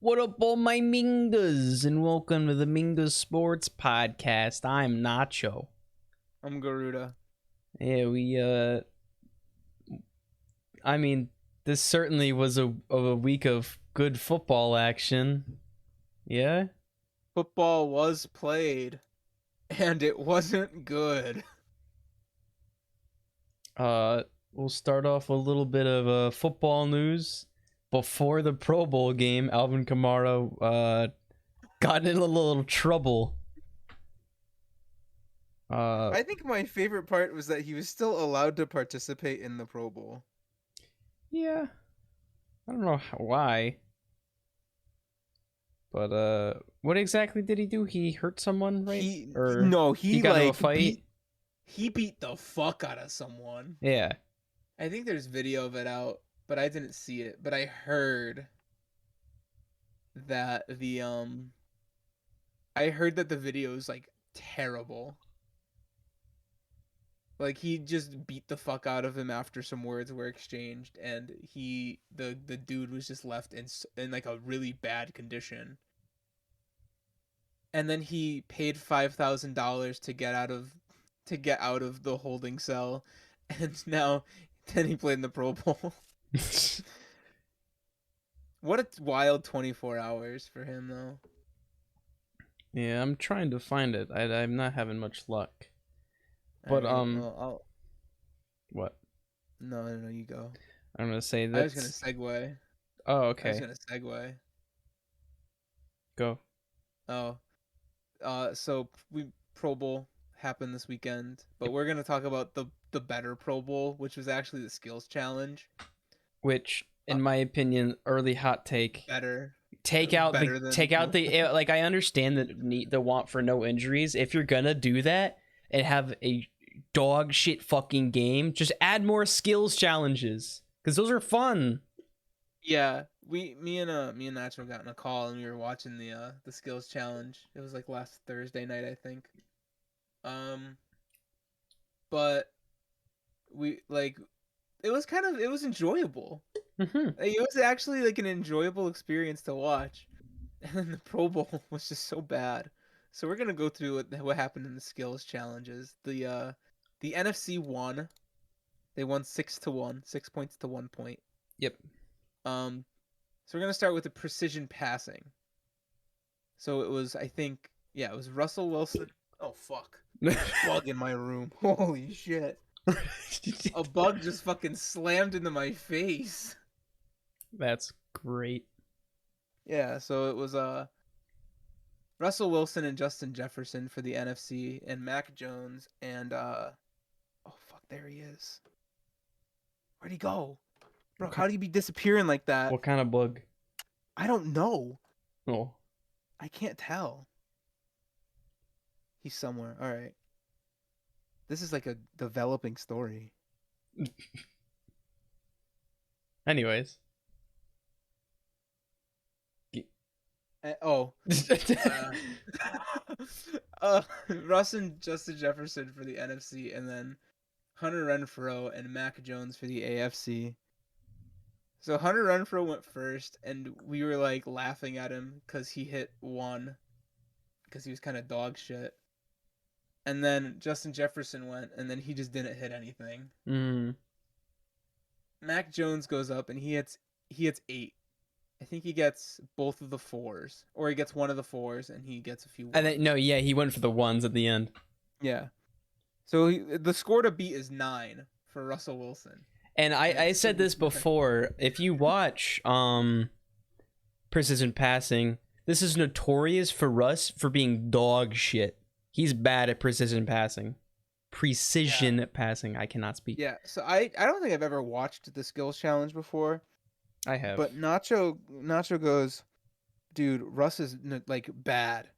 What up, all my Mingas, and welcome to the Minga Sports Podcast. I'm Nacho. I'm Garuda. Yeah, I mean, this certainly was a week of good football action. Yeah? Football was played, and it wasn't good. We'll start off with a little bit of football news. Before the Pro Bowl game, Alvin Kamara got in a little trouble. I think my favorite part was that he was still allowed to participate in the Pro Bowl. Yeah. I don't know why. But what exactly did he do? He hurt someone, right? He got into a fight. He beat the fuck out of someone. Yeah. I think there's video of it out, but I didn't see it. But I heard that the video is like terrible. Like, he just beat the fuck out of him after some words were exchanged, and the dude was just left in like a really bad condition. And then he paid $5,000 to get out of the holding cell, and then he played in the Pro Bowl. What a wild 24 hours for him, though. Yeah, I'm trying to find it. I'm not having much luck. But well, what? No, you go. I'm gonna say that. I was gonna segue. Oh, okay. I was gonna segue. Go. Oh, so Pro Bowl happened this weekend, but we're gonna talk about the better Pro Bowl, which was actually the skills challenge. Which, in my opinion, early hot take. Better. Take out the like. I understand the want for no injuries. If you're gonna do that and have a dog shit fucking game, just add more skills challenges, because those are fun. Yeah, me and Nacho got in a call and we were watching the skills challenge. It was like last Thursday night, I think. But it was enjoyable. Mm-hmm. It was actually like an enjoyable experience to watch. And then the Pro Bowl was just so bad. So we're gonna go through what happened in the skills challenges. The NFC won. They won 6-1, 6 points to 1 point. Yep. So we're gonna start with the precision passing. So it was, it was Russell Wilson. Oh fuck! Bug in my room. Holy shit! A bug just fucking slammed into my face. That's great. Yeah. So it was Russell Wilson and Justin Jefferson for the NFC, and Mac Jones and oh fuck, there he is. Where'd he go? Bro, how do you be disappearing like that? What kind of bug? I don't know. Oh. I can't tell. He's somewhere. All right. This is like a developing story. Anyways. Russ and Justin Jefferson for the NFC, and then Hunter Renfrow and Mac Jones for the AFC. So Hunter Renfrow went first, and we were like laughing at him because he hit one, because he was kind of dog shit. And then Justin Jefferson went, and then he just didn't hit anything. Mac Jones goes up, and he hits 8. I think he gets both of the 4s, or he gets one of the 4s, and he gets a few 1s. He went for the 1s at the end. Yeah. So the score to beat is 9 for Russell Wilson. And I said this before. If you watch precision passing, this is notorious for Russ for being dog shit. He's bad at precision passing. Passing. I cannot speak. Yeah. So I don't think I've ever watched the skills challenge before. I have. But Nacho goes, dude, Russ is like bad.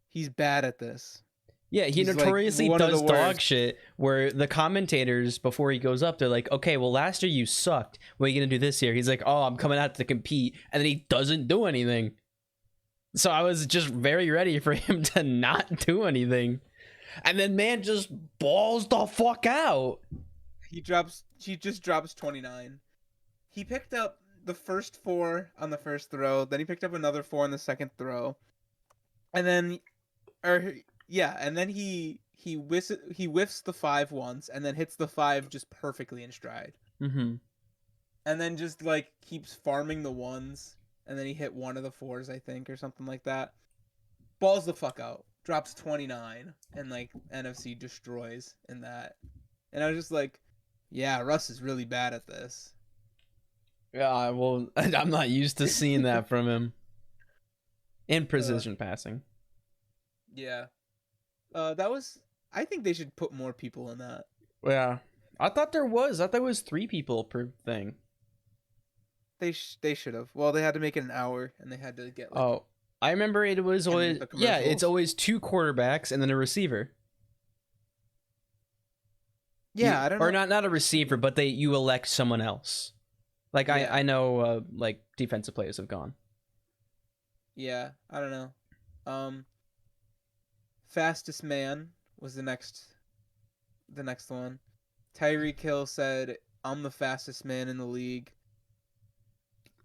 He's bad at this. Yeah, he notoriously does dog shit, where the commentators, before he goes up, they're like, okay, well, last year you sucked. What are you going to do this year? He's like, oh, I'm coming out to compete. And then he doesn't do anything. So I was just very ready for him to not do anything. And then man just balls the fuck out. He just drops 29. He picked up the first 4 on the first throw, then he picked up another 4 on the second throw, and then, and then he whiffs the 5 once, and then hits the 5 just perfectly in stride, Mm-hmm. and then just like keeps farming the 1s, and then he hit one of the 4s, I think, or something like that. Balls the fuck out, drops 29, and like NFC destroys in that, and I was just like, yeah, Russ is really bad at this. Yeah, well, I'm not used to seeing that from him. In precision passing. Yeah. That was. I think they should put more people in that. Yeah. I thought there was 3 people per thing. They should have. Well, they had to make it an hour, and they had to get like. Oh, I remember it was always the it's commercials. always 2 quarterbacks and then a receiver. Yeah, I don't know. Or not a receiver, but you elect someone else. Like Yeah. I know like defensive players have gone. Yeah, I don't know. Fastest man was the next one. Tyreek Hill said, "I'm the fastest man in the league,"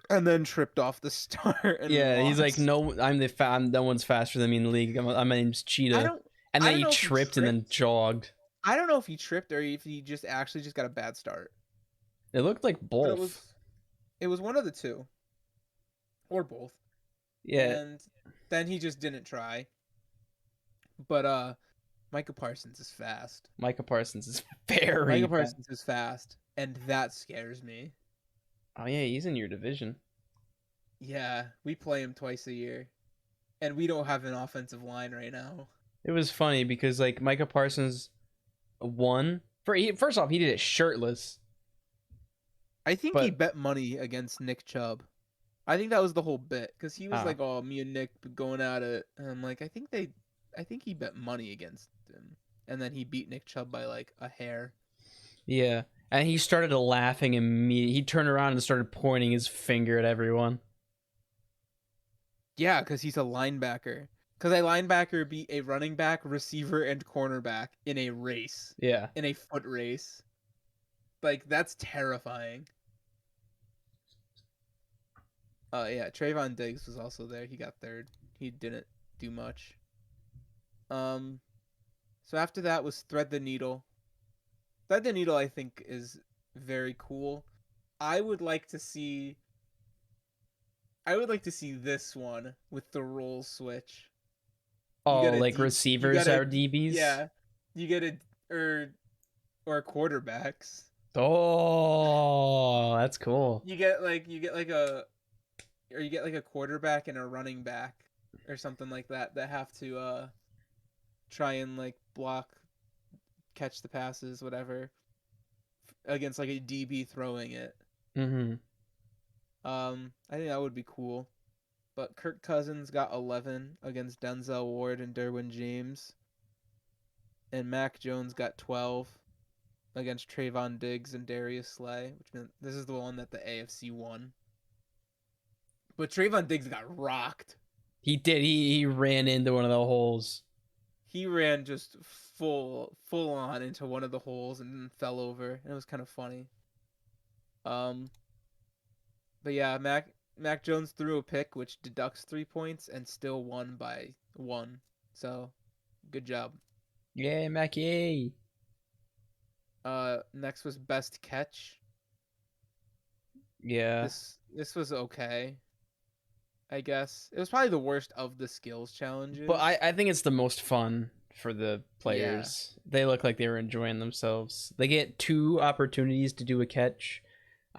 and then tripped off the start. And Yeah, lost. he's like, no, no one's faster than me in the league. My name's Cheetah. And then he tripped and then jogged. I don't know if he tripped or if he just actually just got a bad start. It looked like both. It was one of the two. Or both. Yeah. And then he just didn't try. But Micah Parsons is fast. Micah Parsons is fast, and that scares me. Oh yeah, he's in your division. Yeah, we play him twice a year. And we don't have an offensive line right now. It was funny because like Micah Parsons won. First off, he did it shirtless. I think he bet money against Nick Chubb. I think that was the whole bit because he was like, "Oh, me and Nick going at it," and I'm like, I think he bet money against him, and then he beat Nick Chubb by like a hair. Yeah, and he started laughing immediately. He turned around and started pointing his finger at everyone. Yeah, because he's a linebacker. Because a linebacker beat a running back, receiver, and cornerback in a race. Yeah. In a foot race. Like, that's terrifying. Yeah, Trayvon Diggs was also there. He got third. He didn't do much. So after that was Thread the Needle. Thread the Needle, I think, is very cool. I would like to see this one with the role switch. Oh, like receivers are DBs? Yeah. You get or quarterbacks. Oh, that's cool. You get like a quarterback and a running back or something like that have to try and like block, catch the passes, whatever, against like a DB throwing it. Mm-hmm. I think that would be cool. But Kirk Cousins got 11 against Denzel Ward and Derwin James. And Mac Jones got 12 against Trayvon Diggs and Darius Slay, which meant this is the one that the AFC won. But Trayvon Diggs got rocked. He did. He ran into one of the holes. He ran just full on into one of the holes and then fell over, and it was kind of funny. But yeah, Mac Jones threw a pick, which deducts 3 points, and still won by 1. So, good job. Yeah, Mac, yay. Next was best catch. Yeah. This was okay, I guess. It was probably the worst of the skills challenges. But I think it's the most fun for the players. Yeah. They look like they were enjoying themselves. They get 2 opportunities to do a catch.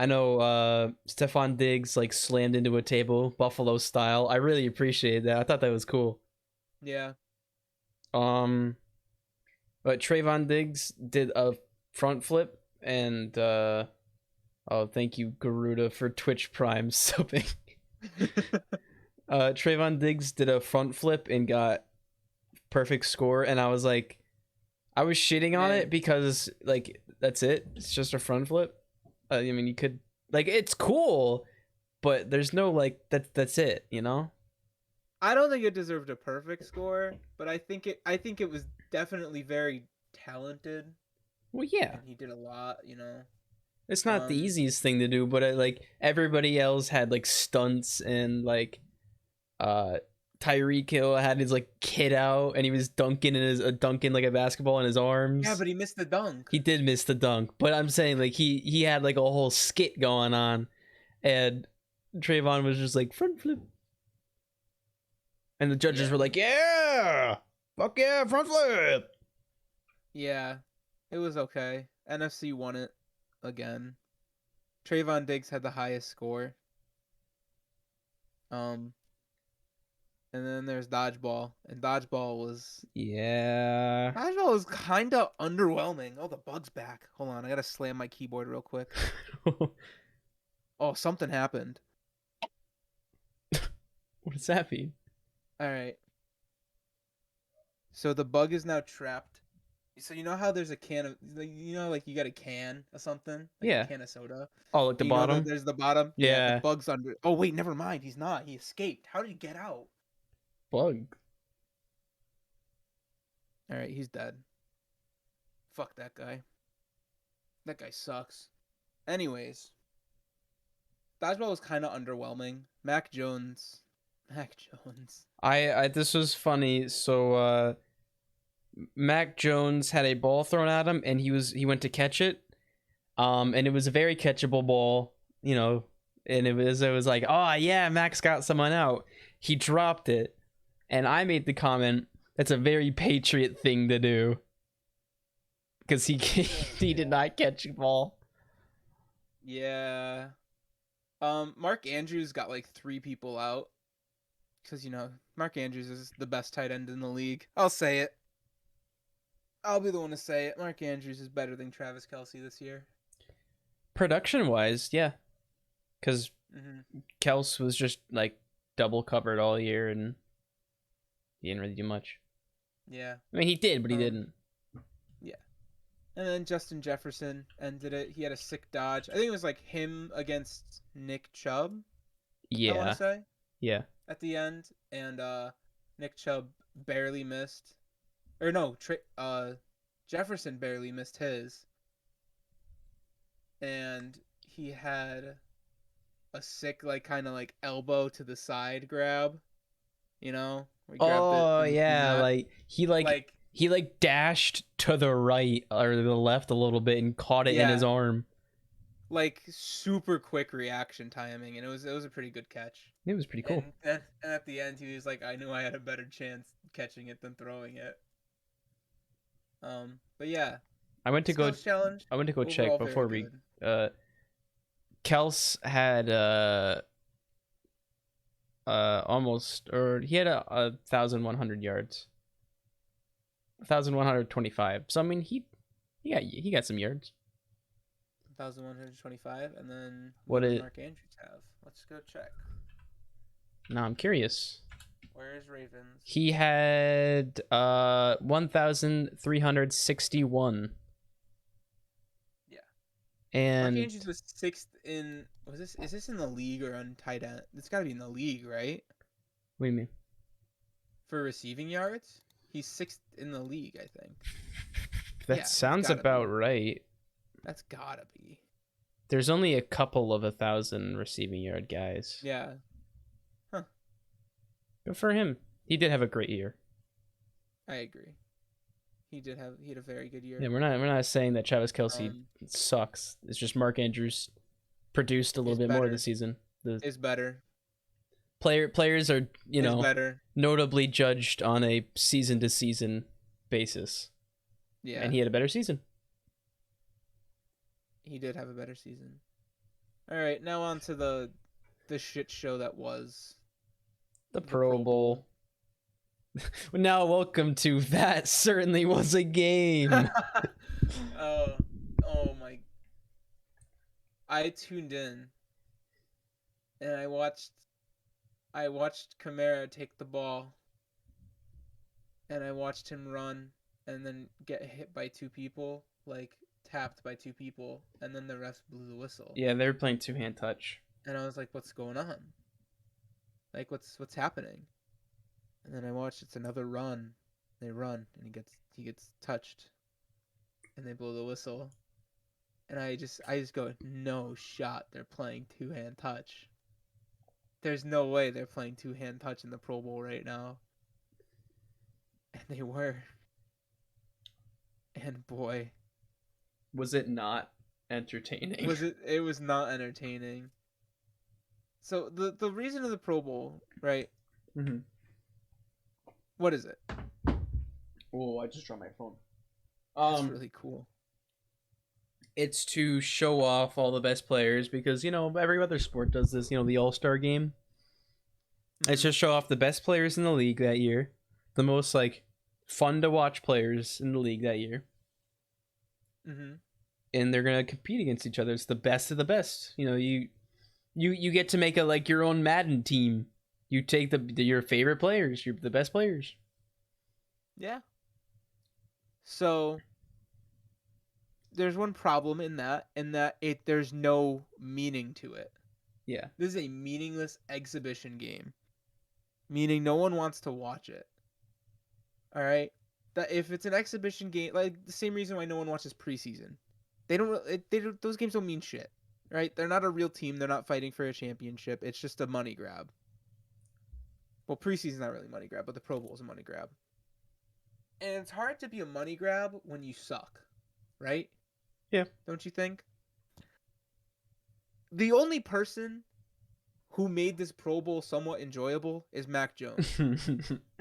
I know Stephon Diggs like slammed into a table, Buffalo style. I really appreciated that. I thought that was cool. Yeah. But Trayvon Diggs did a front flip, and thank you Garuda for Twitch Prime subbing. Trayvon Diggs did a front flip and got perfect score, and I was like, I was shitting on it because like that's it. It's just a front flip. I mean, you could like it's cool, but there's no like that's it, you know? I don't think it deserved a perfect score, but I think it was definitely very talented. Well, yeah. And he did a lot, you know. It's not the easiest thing to do, but like everybody else had like stunts and like Tyreek Hill had his like kid out and he was dunking dunking like a basketball in his arms. Yeah, but he missed the dunk. He did miss the dunk, but I'm saying like he had like a whole skit going on, and Trayvon was just like front flip, and the judges were like, yeah, fuck yeah, front flip. Yeah, it was okay. NFC won it again. Trayvon Diggs had the highest score. And then there's dodgeball, and dodgeball was kind of underwhelming. Oh, the bug's back. Hold on, I gotta slam my keyboard real quick. Oh, something happened. What does that mean? All right. So the bug is now trapped. So you know how there's a can of, like you got a can of something, like Yeah. a can of soda. Oh, like the bottom. There's the bottom. Yeah. The bug's under. Oh wait, never mind. He's not. He escaped. How did he get out? Bug. All right, he's dead. Fuck that guy. That guy sucks. Anyways, dodgeball was kind of underwhelming. Mac Jones. I this was funny. So Mac Jones had a ball thrown at him, and he went to catch it. And it was a very catchable ball, and it was like, oh yeah, Mac's got someone out. He dropped it, and I made the comment, that's a very Patriot thing to do, because he did not catch the ball. Yeah. Mark Andrews got like 3 people out. Because, Mark Andrews is the best tight end in the league. I'll say it. I'll be the one to say it. Mark Andrews is better than Travis Kelce this year. Production-wise, yeah. Because Kels was just, like, double covered all year, and he didn't really do much. Yeah. I mean, he did, but he didn't. Yeah. And then Justin Jefferson ended it. He had a sick dodge. I think it was, like, him against Nick Chubb. Yeah. I want to say. Yeah. At the end. And Nick Chubb barely missed. Or no, Jefferson barely missed his. And he had a sick, like, kind of like elbow to the side grab. Oh yeah, like he dashed to the right or the left a little bit and caught it in his arm. Like super quick reaction timing, and it was a pretty good catch. It was pretty cool. And at the end, he was like, "I knew I had a better chance catching it than throwing it." But yeah, I went to go check before we. Kels had he had 1,100 yards, 1,125. So I mean he got some yards. 1,125, and then what did Mark Andrews have? Let's go check. No, I'm curious. Where is Ravens? He had 1,361. Yeah. And Mark Andrews was 6th in. Is this in the league or on tight end? It's got to be in the league, right? What do you mean? For receiving yards, he's 6th in the league, I think. That sounds about right. That's gotta be. There's only a couple of 1,000 receiving yard guys. Yeah. Huh. Good for him. He did have a great year. I agree. He had a very good year. Yeah, we're not saying that Travis Kelce sucks. It's just Mark Andrews produced a little bit more this season. Is better. Players are, better. Notably judged on a season to season basis. Yeah. And he had a better season. He did have a better season. All right, now on to the shit show that was the Pro Bowl. Now, welcome to That Certainly Was a Game. Oh my! I tuned in, and I watched Kamara take the ball, and I watched him run, and then get hit by 2 people, like tapped by 2 people, and then the refs blew the whistle. Yeah, they were playing 2-hand touch. And I was like, "What's going on? Like, what's happening?" And then I watched. It's another run. They run, and he gets touched, and they blow the whistle. And I just go, no shot they're playing two-hand touch. There's no way they're playing two-hand touch in the Pro Bowl right now. And they were. And boy, was it not entertaining? it was not entertaining. So the reason of the Pro Bowl, right? Mm-hmm. What is it? Oh, I just dropped my phone. That's really cool. It's to show off all the best players because, you know, every other sport does this, you know, the All-Star game. Mm-hmm. It's just show off the best players in the league that year. The most, like, fun to watch players in the league that year. Mm-hmm. And they're going to compete against each other. It's the best of the best. You know, you get to make a, like, your own Madden team. You take your favorite players, the best players. Yeah. So there's one problem in that there's no meaning to it. Yeah. This is a meaningless exhibition game. Meaning no one wants to watch it. All right? That if it's an exhibition game, like the same reason why no one watches preseason. Those games don't mean shit. Right? They're not a real team. They're not fighting for a championship. It's just a money grab. Well, preseason's not really money grab, but the Pro Bowl is a money grab. And it's hard to be a money grab when you suck, right? Yeah. Don't you think? The only person who made this Pro Bowl somewhat enjoyable is Mac Jones.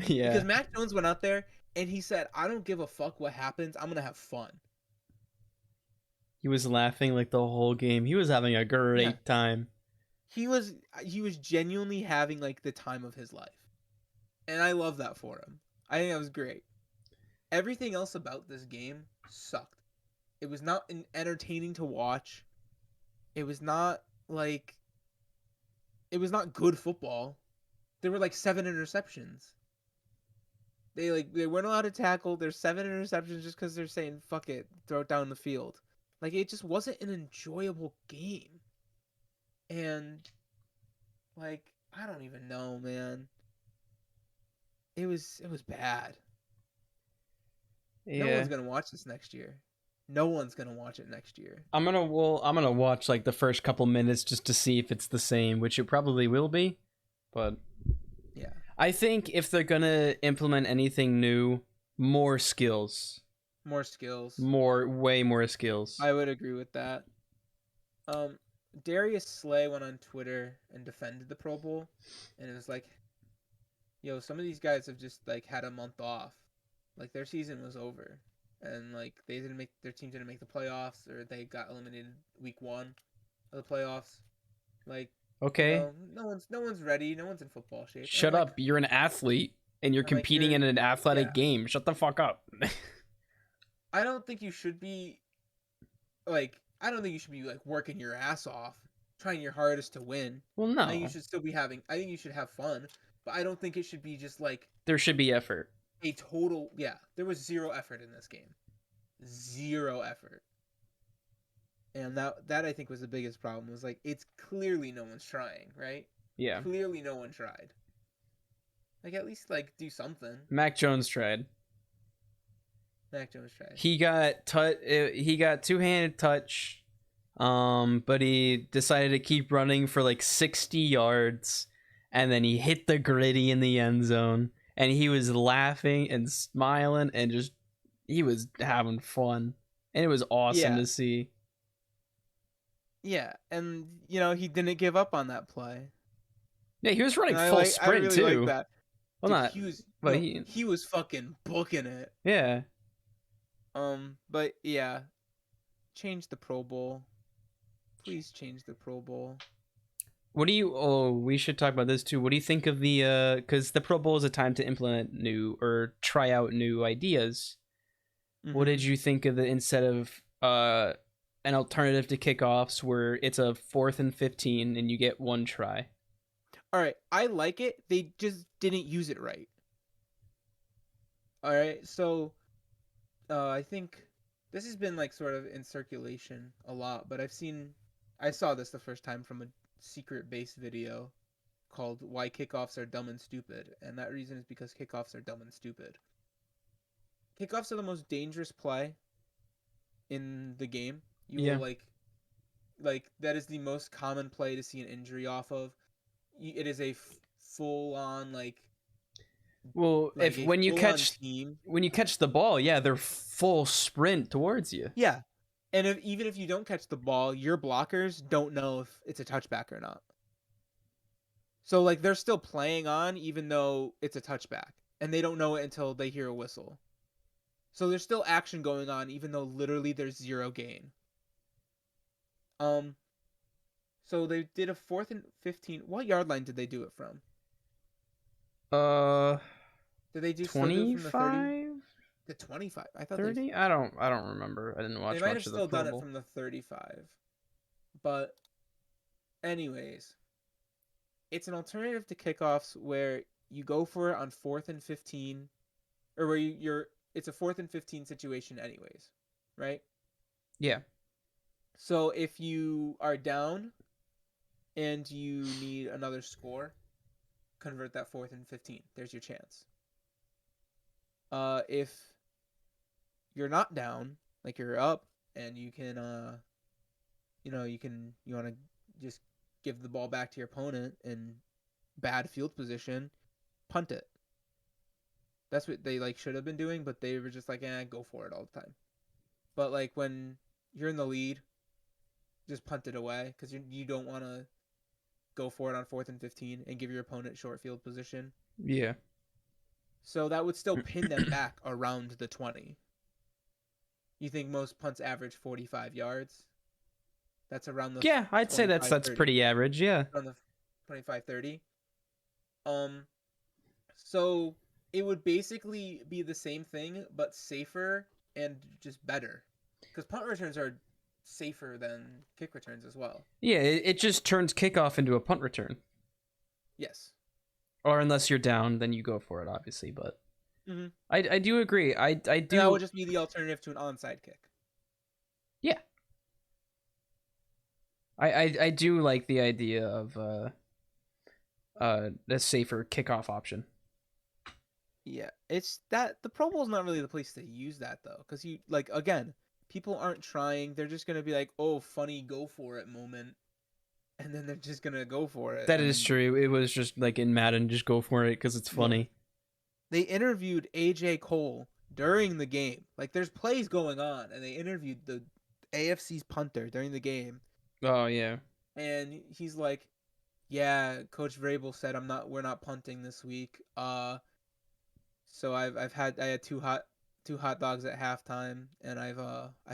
Yeah. Because Mac Jones went out there and he said, I don't give a fuck what happens. I'm going to have fun. He was laughing like the whole game. He was having a great time. He was genuinely having like the time of his life. And I love that for him. I think that was great. Everything else about this game sucked. It was not entertaining to watch. It was not good football. There were like 7 interceptions. They weren't allowed to tackle. There's 7 interceptions just because they're saying fuck it, throw it down the field. Like it just wasn't an enjoyable game. And like I don't even know, man. It was bad. Yeah. No one's gonna watch this next year. No one's gonna watch it next year. I'm gonna watch like the first couple minutes just to see if it's the same, which it probably will be. But yeah, I think if they're gonna implement anything new, more skills. Way more skills. I would agree with that. Darius Slay went on Twitter and defended the Pro Bowl, and it was like, yo, some of these guys have just like had a month off. Like their season was over, and like their team didn't make the playoffs, or they got eliminated week 1 of the playoffs. Like okay, you know, no one's ready. No one's in football shape. Shut up! You're an athlete, and you're competing in an athletic game. Shut the fuck up. I don't think you should be like working your ass off, trying your hardest to win. Well, no. I think you should still be having. I think you should have fun, but I don't think it should be just like there should be effort. A total, there was 0 effort in this game. 0 effort. And that I think was the biggest problem. Was like, it's clearly no one's trying, right? Yeah. Clearly no one tried. Like, at least, like, do something. Mac Jones tried. He got two-handed touch, but he decided to keep running for like 60 yards, and then he hit the gritty in the end zone. And he was laughing and smiling and he was having fun. And it was awesome to see. Yeah, and, you know, he didn't give up on that play. Yeah, he was running full sprint, I really too. Like that. Well, Dude, he was fucking booking it. Yeah. But, yeah. Change the Pro Bowl. Please change the Pro Bowl. We should talk about this too. What do you think of because the Pro Bowl is a time to implement new or try out new ideas. Mm-hmm. What did you think of instead of an alternative to kickoffs where it's a 4th and 15 and you get 1 try? All right, I like it. They just didn't use it right. All right, so I think this has been like sort of in circulation a lot, but I saw this the first time from a secret base video called Why Kickoffs Are Dumb and Stupid, and that reason is because kickoffs are dumb and stupid. Kickoffs are the most dangerous play in the game You will like that is the most common play to see an injury off of. It is a full on Well, like if a when you full on catch team. the ball, yeah, they're full sprint towards you. Yeah. And even if you don't catch the ball, your blockers don't know if it's a touchback or not. So like they're still playing on even though it's a touchback, and they don't know it until they hear a whistle. So there's still action going on even though literally there's zero gain. So they did a 4th and 15. What yard line did they do it from? Did they still do it from the 30? 25, The 25. I thought 30? I don't remember. I didn't they watch might have much of the still Pro done it Bowl. from the 35. But anyways, it's an alternative to kickoffs where you go for it on 4th and 15, or where it's a 4th and 15 situation anyways, right? Yeah. So if you are down and you need another score, convert that 4th and 15. There's your chance. If you're not down, like you're up and you can you want to just give the ball back to your opponent in bad field position, punt it. That's what they should have been doing, but they were just like, go for it all the time. But like when you're in the lead, just punt it away because you don't want to go for it on 4th and 15 and give your opponent short field position. Yeah. So that would still pin them back around the 20. You think most punts average 45 yards? That's around the Yeah, I'd say that's 30. pretty average, yeah. Around the 25-30. So it would basically be the same thing but safer and just better. Because punt returns are safer than kick returns as well. Yeah, it just turns kickoff into a punt return. Yes. Or unless you're down, then you go for it, obviously. But Mm-hmm. I do agree. I do. And that would just be the alternative to an onside kick. Yeah. I do like the idea of a safer kickoff option. Yeah, it's that the Pro Bowl is not really the place to use that though, because you again, people aren't trying. They're just gonna be like, "Oh, funny, go for it" moment, and then they're just gonna go for it. That is true. It was just like in Madden, just go for it because it's funny. Yeah. They interviewed AJ Cole during the game. Like, there's plays going on, and they interviewed the AFC's punter during the game. Oh yeah. And he's like, "Yeah, Coach Vrabel said we're not punting this week. So I had two hot dogs at halftime, and I've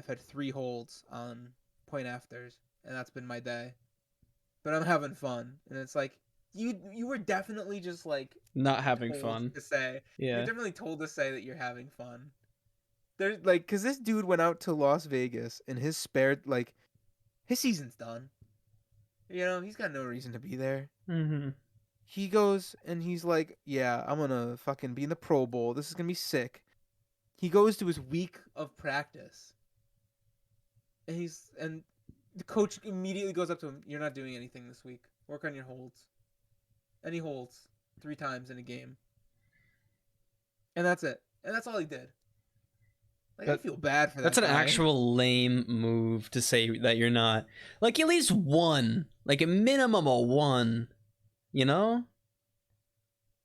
had 3 holds on point afters, and that's been my day. But I'm having fun." And it's like, you were definitely just not having told fun to say. Yeah, You're definitely told to say that you're having fun. There's because this dude went out to Las Vegas and his season's done. He's got no reason to be there. mm-hmm. He goes and he's like, "Yeah, I'm gonna fucking be in the Pro Bowl. This is gonna be sick." He goes to his week of practice, and the coach immediately goes up to him. "You're not doing anything this week. Work on your holds." And he holds 3 times in a game, and that's it. And that's all he did. I feel bad for that. That's an guy. actual lame move to say that you're not. Like, at least one, like a minimum of one. You know?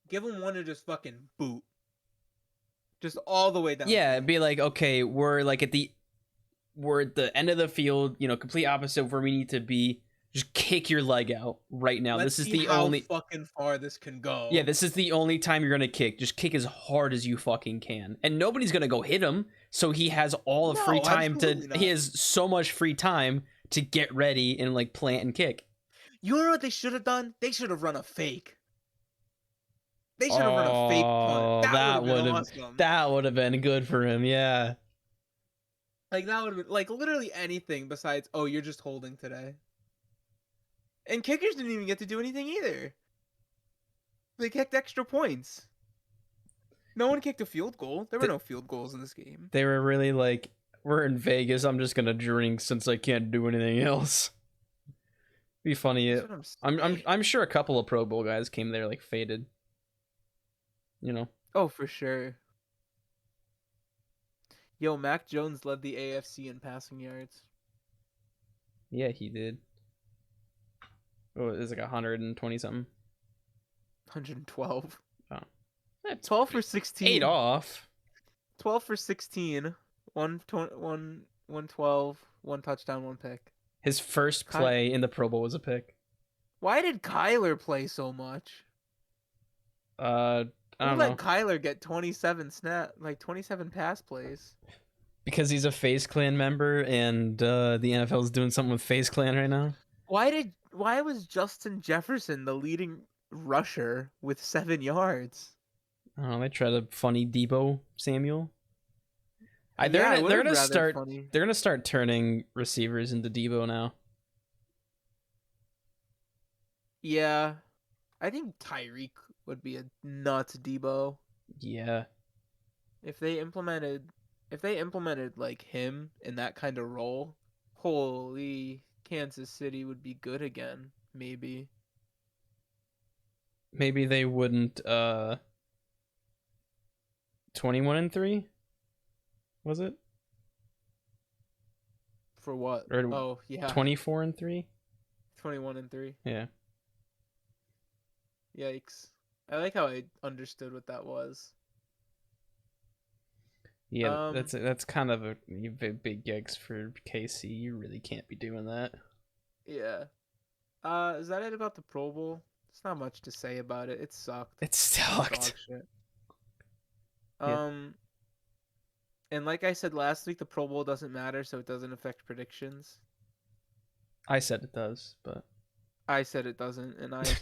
Give him one to just fucking boot. Just all the way down. Yeah, it'd be like, okay, we're at the end of the field, complete opposite of where we need to be. Just kick your leg out right now. Let's this is see the how only fucking far this can go. Yeah, this is the only time you're gonna kick. Just kick as hard as you fucking can. And nobody's gonna go hit him, so he has all of free time he has so much free time to get ready and plant and kick. You know what they should have done? They should have run a fake. They should have run a fake punt. That would have been awesome. That would have been good for him, yeah. That would have been literally anything besides, "Oh, you're just holding today." And kickers didn't even get to do anything either. They kicked extra points. No one kicked a field goal. There were no field goals in this game. They were really we're in Vegas. I'm just gonna drink since I can't do anything else. Be funny. I'm sure a couple of Pro Bowl guys came there faded. Oh, for sure. Yo, Mac Jones led the AFC in passing yards. Yeah, he did. Oh, it was like 120 something. 112. Oh, that's 12 for 16. 8 off. 12 for 16. 112, one touchdown, one pick. His first play in the Pro Bowl was a pick. Why did Kyler play so much? I don't Who let know. Kyler get 27 pass plays? Because he's a FaZe Clan member, and the NFL is doing something with FaZe Clan right now. Why was Justin Jefferson the leading rusher with 7 yards? I don't know. They tried to funny Debo Samuel. They're gonna start turning receivers into Debo now. Yeah, I think Tyreek would be a nuts Debo. Yeah. If they implemented like him in that kind of role, holy, Kansas City would be good again. Maybe Maybe they wouldn't 21-3? Was it? for what? Or Oh yeah, 24-3? 21-3. Yeah. Yikes! I like how I understood what that was. Yeah, that's kind of a big gigs for KC. You really can't be doing that. Yeah. Is that it about the Pro Bowl? There's not much to say about it. It sucked. It sucked. Dog shit. Yeah. And like I said last week, the Pro Bowl doesn't matter, so it doesn't affect predictions. I said it does, but I said it doesn't, and okay.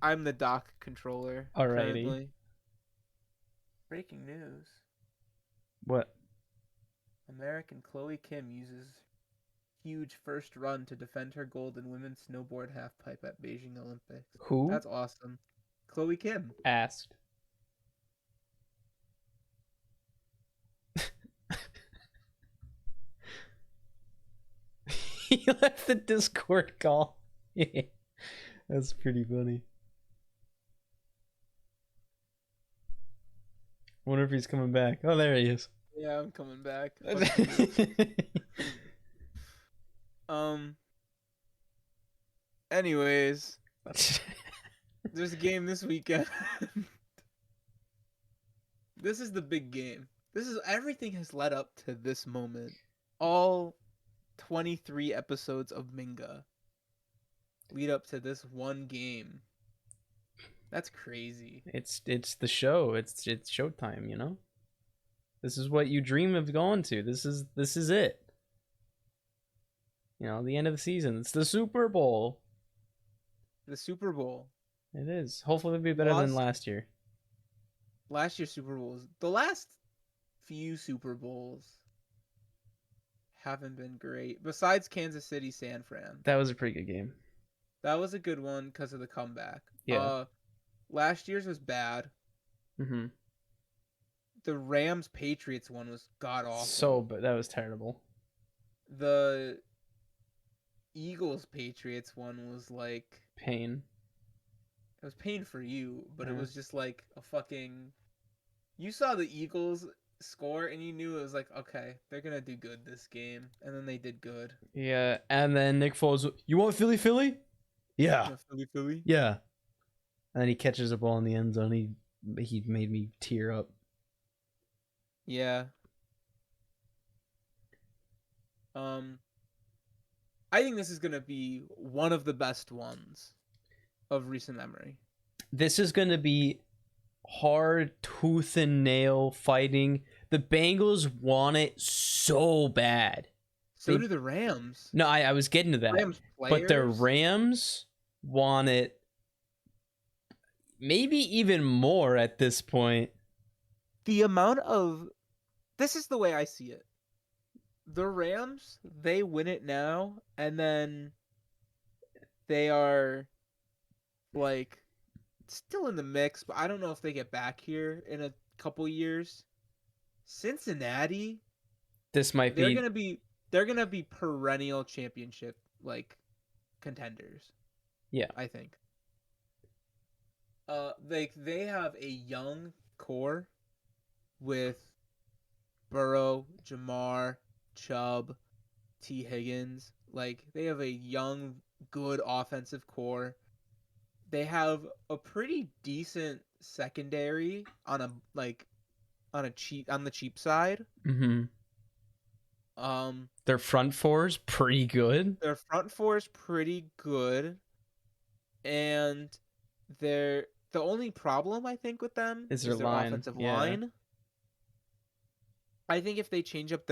I'm the doc controller. Alrighty. Currently. Breaking news. What? American Chloe Kim uses huge first run to defend her gold in women's snowboard halfpipe at Beijing Olympics. Who? That's awesome. Chloe Kim. Asked. He left the Discord call. That's pretty funny. Wonder if he's coming back. Oh, there he is. Yeah, I'm coming back. Anyways, there's a game this weekend. This is the big game. Everything has led up to this moment. All 23 episodes of Minga lead up to this one game. That's crazy. It's the show. It's Showtime, you know? This is what you dream of going to. This is it. You know, the end of the season. It's the Super Bowl. The Super Bowl. It is. Hopefully it'll be better than last year. Last year's Super Bowls. The last few Super Bowls haven't been great. Besides Kansas City, San Fran. That was a pretty good game. That was a good one because of the comeback. Yeah. Last year's was bad. Mm-hmm. The Rams-Patriots one was god-awful. But that was terrible. The Eagles-Patriots one was like... pain. It was pain for you, but it was just like a fucking... You saw the Eagles score and you knew it was like, okay, they're going to do good this game. And then they did good. Yeah, and then Nick Foles, you want Philly? Yeah. Philly? Yeah. And then he catches a ball in the end zone. He made me tear up. Yeah. I think this is going to be one of the best ones of recent memory. This is going to be hard tooth and nail fighting. The Bengals want it so bad. So do the Rams. No, I was getting to that. Rams but the Rams want it maybe even more at this point. The amount of... This is the way I see it. The Rams, they win it now, and then they are, like, still in the mix, but I don't know if they get back here in a couple years. Cincinnati, this might they're gonna be perennial championship, like, contenders. Yeah. I think. They have a young core with Burrow, Jamar, Chubb, T. Higgins. Like, they have a young, good offensive core. They have a pretty decent secondary on the cheap side. Mm-hmm. Um, Their front four's pretty good. their front four is pretty good, and the only problem I think with them Is their is their line? offensive Yeah. line. I think if they change up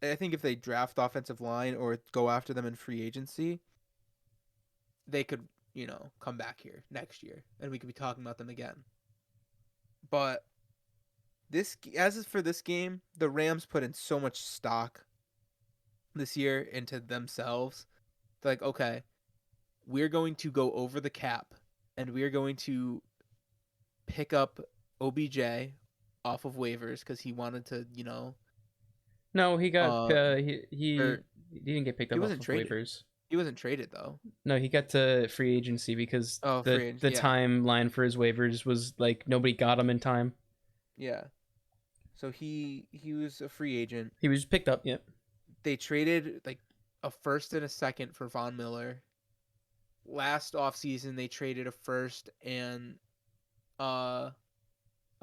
I think if they draft offensive line or go after them in free agency, they could, come back here next year and we could be talking about them again. But as is for this game, the Rams put in so much stock this year into themselves. They're like, okay, we're going to go over the cap and we're going to pick up OBJ off of waivers because he wanted to, No, he got or he didn't get picked he up off wasn't of traded. waivers. He wasn't traded though. No, he got to free agency because Oh, the free agent. the Yeah, timeline for his waivers was like nobody got him in time. yeah. So he was a free agent. He was picked up. Yep. They traded like a first and a second for Von Miller. Last offseason, they traded a first and a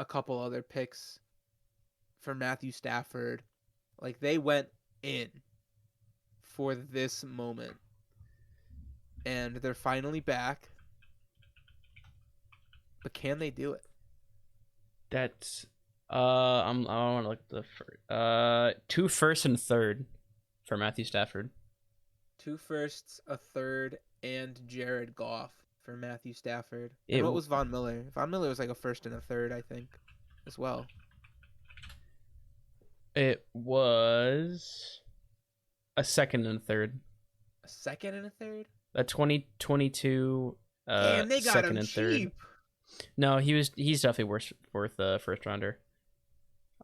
couple other picks for Matthew Stafford. Like, they went in for this moment. And they're finally back. But can they do it? That's I want to look at the 2 firsts and third for Matthew Stafford. 2 firsts, a third, and Jared Goff for Matthew Stafford. And what was Von Miller? Von Miller was like a first and a third, I think, as well. It was a second and a third. A second and a third? A 2022 Damn, they got second him and cheap. third. No, he's definitely worth a first rounder.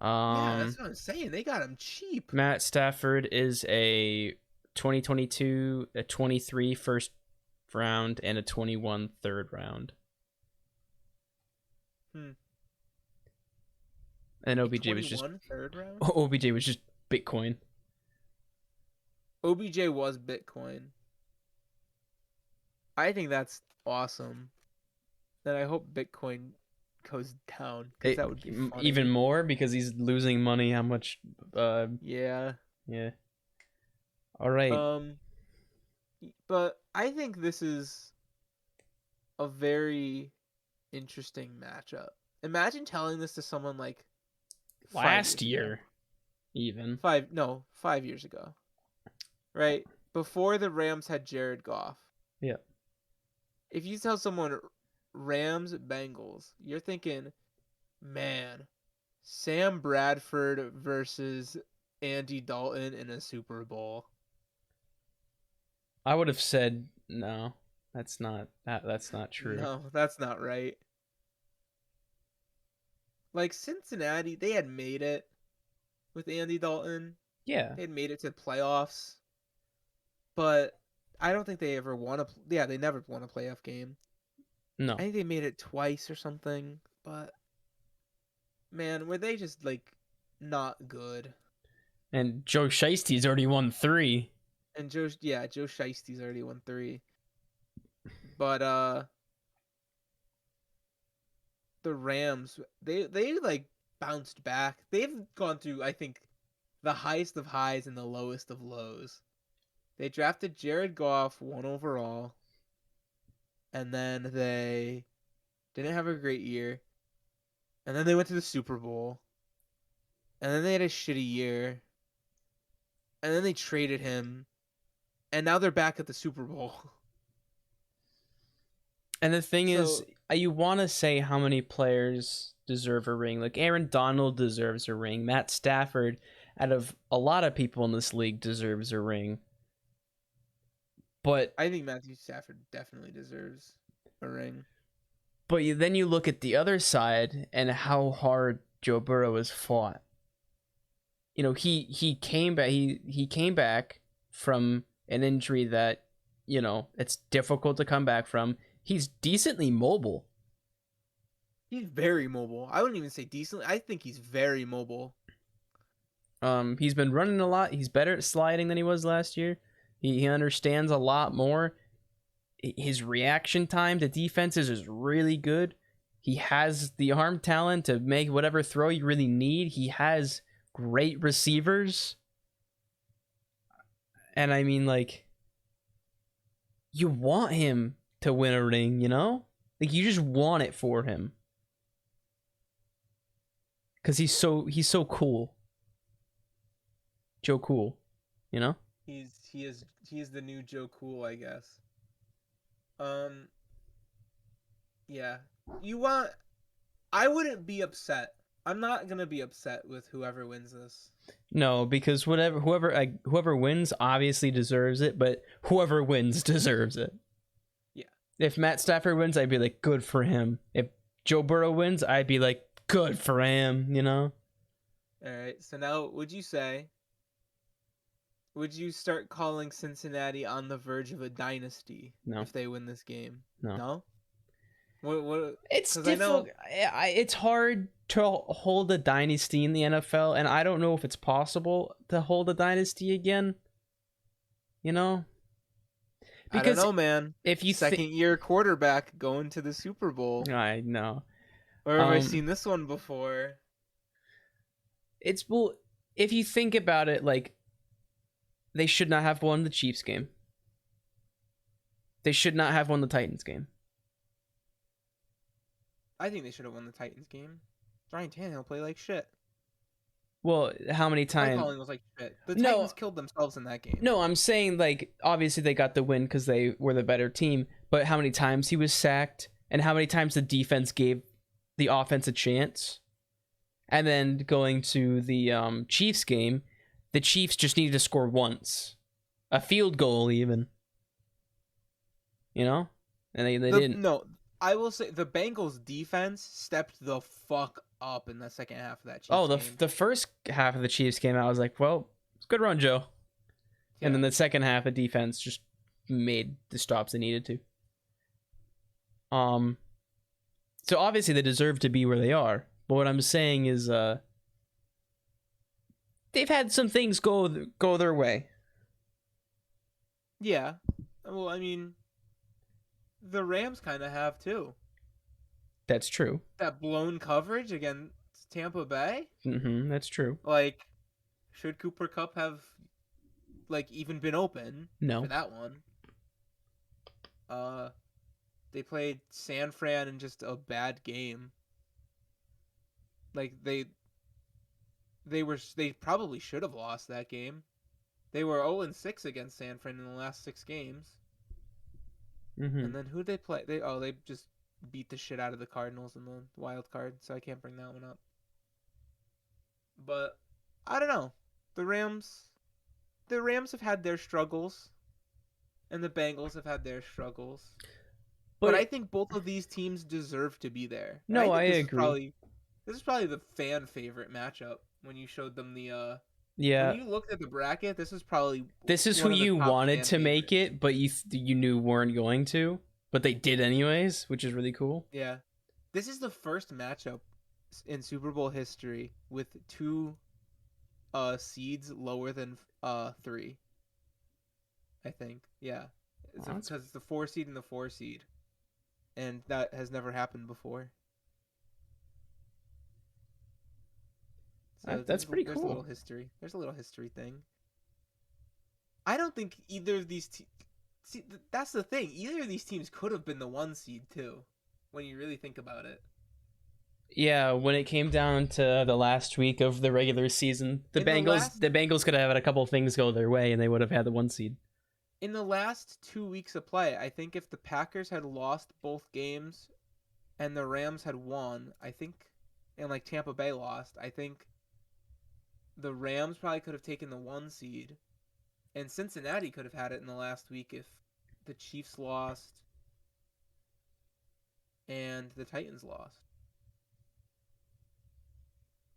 Yeah, that's what I'm saying. They got him cheap. Matt Stafford is a 2022, a 23 first round, and a 21 third round. And OBJ was just third round? OBJ was just Bitcoin. OBJ was Bitcoin. I think that's awesome. And I hope Bitcoin goes down because that would be funny. Even more because he's losing money. How much? Yeah. All right. But I think this is a very interesting matchup. Imagine telling this to someone like last year, even 5 years ago, right? Before the Rams had Jared Goff. Yeah. If you tell someone Rams Bengals, you're thinking, man, Sam Bradford versus Andy Dalton in a Super Bowl. I would have said no. That's not true. No, that's not right. Like, Cincinnati, they had made it with Andy Dalton. Yeah. They had made it to playoffs. But I don't think they ever won they never won a playoff game. No. I think they made it twice or something, but man, were they just like not good? And Joe Shiesty's already won 3. And Joe Shiesty's already won 3. But the Rams, they like bounced back. They've gone through, I think, the highest of highs and the lowest of lows. They drafted Jared Goff 1 overall. And then they didn't have a great year. And then they went to the Super Bowl. And then they had a shitty year. And then they traded him. And now they're back at the Super Bowl. And the thing is, you want to say how many players deserve a ring. Like Aaron Donald deserves a ring. Matt Stafford, out of a lot of people in this league, deserves a ring. But I think Matthew Stafford definitely deserves a ring. But then you look at the other side and how hard Joe Burrow has fought. You know, he came back. He came back from an injury that, you know, it's difficult to come back from. He's decently mobile. He's very mobile. I wouldn't even say decently. I think he's very mobile. He's been running a lot. He's better at sliding than he was last year. He understands a lot more. His reaction time to defenses is really good. He has the arm talent to make whatever throw you really need. He has great receivers. And I mean, like, you want him to win a ring, you know? Like, you just want it for him. Because he's so cool. Joe Cool, you know? He is the new Joe Cool, I guess. Yeah. I wouldn't be upset. I'm not gonna be upset with whoever wins this. No, because whoever wins obviously deserves it, but whoever wins deserves it. Yeah. If Matt Stafford wins, I'd be like, good for him. If Joe Burrow wins, I'd be like, good for him, you know? All right. So now, would you start calling Cincinnati on the verge of a dynasty if they win this game? No. What? It's difficult. It's hard to hold a dynasty in the NFL, and I don't know if it's possible to hold a dynasty again. You know? Because I don't know, man. If you second-year quarterback going to the Super Bowl. I know. Or have I seen this one before? If you think about it, like, they should not have won the Chiefs game. They should not have won the Titans game. I think they should have won the Titans game. Ryan Tannehill played like shit. Well, how many times? Play calling was like shit. The Titans killed themselves in that game. No, I'm saying, like, obviously they got the win because they were the better team, but how many times he was sacked and how many times the defense gave the offense a chance? And then going to the Chiefs game, the Chiefs just needed to score once. A field goal, even. You know? And they didn't. No, I will say the Bengals defense stepped the fuck up in the second half of that Chiefs game. The first half of the Chiefs game, I was like, well, it's a good run, Joe. Yeah. And then the second half of defense just made the stops they needed to. So obviously they deserve to be where they are. But what I'm saying is they've had some things go their way. Yeah. Well, I mean, the Rams kind of have too. That's true. That blown coverage against Tampa Bay? Mm-hmm, that's true. Like, should Cooper Kupp have, like, even been open for that one? They played San Fran in just a bad game. Like, they probably should have lost that game. They were 0-6 against San Fran in the last 6 games. Mm-hmm. And then who'd they play? They just beat the shit out of the Cardinals in the wild card, so I can't bring that one up. But I don't know. The Rams have had their struggles, and the Bengals have had their struggles. But I think both of these teams deserve to be there. No, I agree. This is probably the fan favorite matchup when you showed them the yeah. When you looked at the bracket, this is who you wanted to make it, but you knew weren't going to, but they did anyways, which is really cool. Yeah. This is the first matchup in Super Bowl history with 2 seeds lower than 3. I think. Yeah. Because it's the 4 seed and the 4 seed. And that has never happened before. So that's pretty cool. There's a little history thing. I don't think either of these see, that's the thing. Either of these teams could have been the 1 seed too, when you really think about it. Yeah, when it came down to the last week of the regular season, the Bengals could have had a couple of things go their way, and they would have had the 1 seed. In the last 2 weeks of play, I think if the Packers had lost both games, and the Rams had won, I think, and like Tampa Bay lost, I think the Rams probably could have taken the 1 seed, and Cincinnati could have had it in the last week if the Chiefs lost and the Titans lost.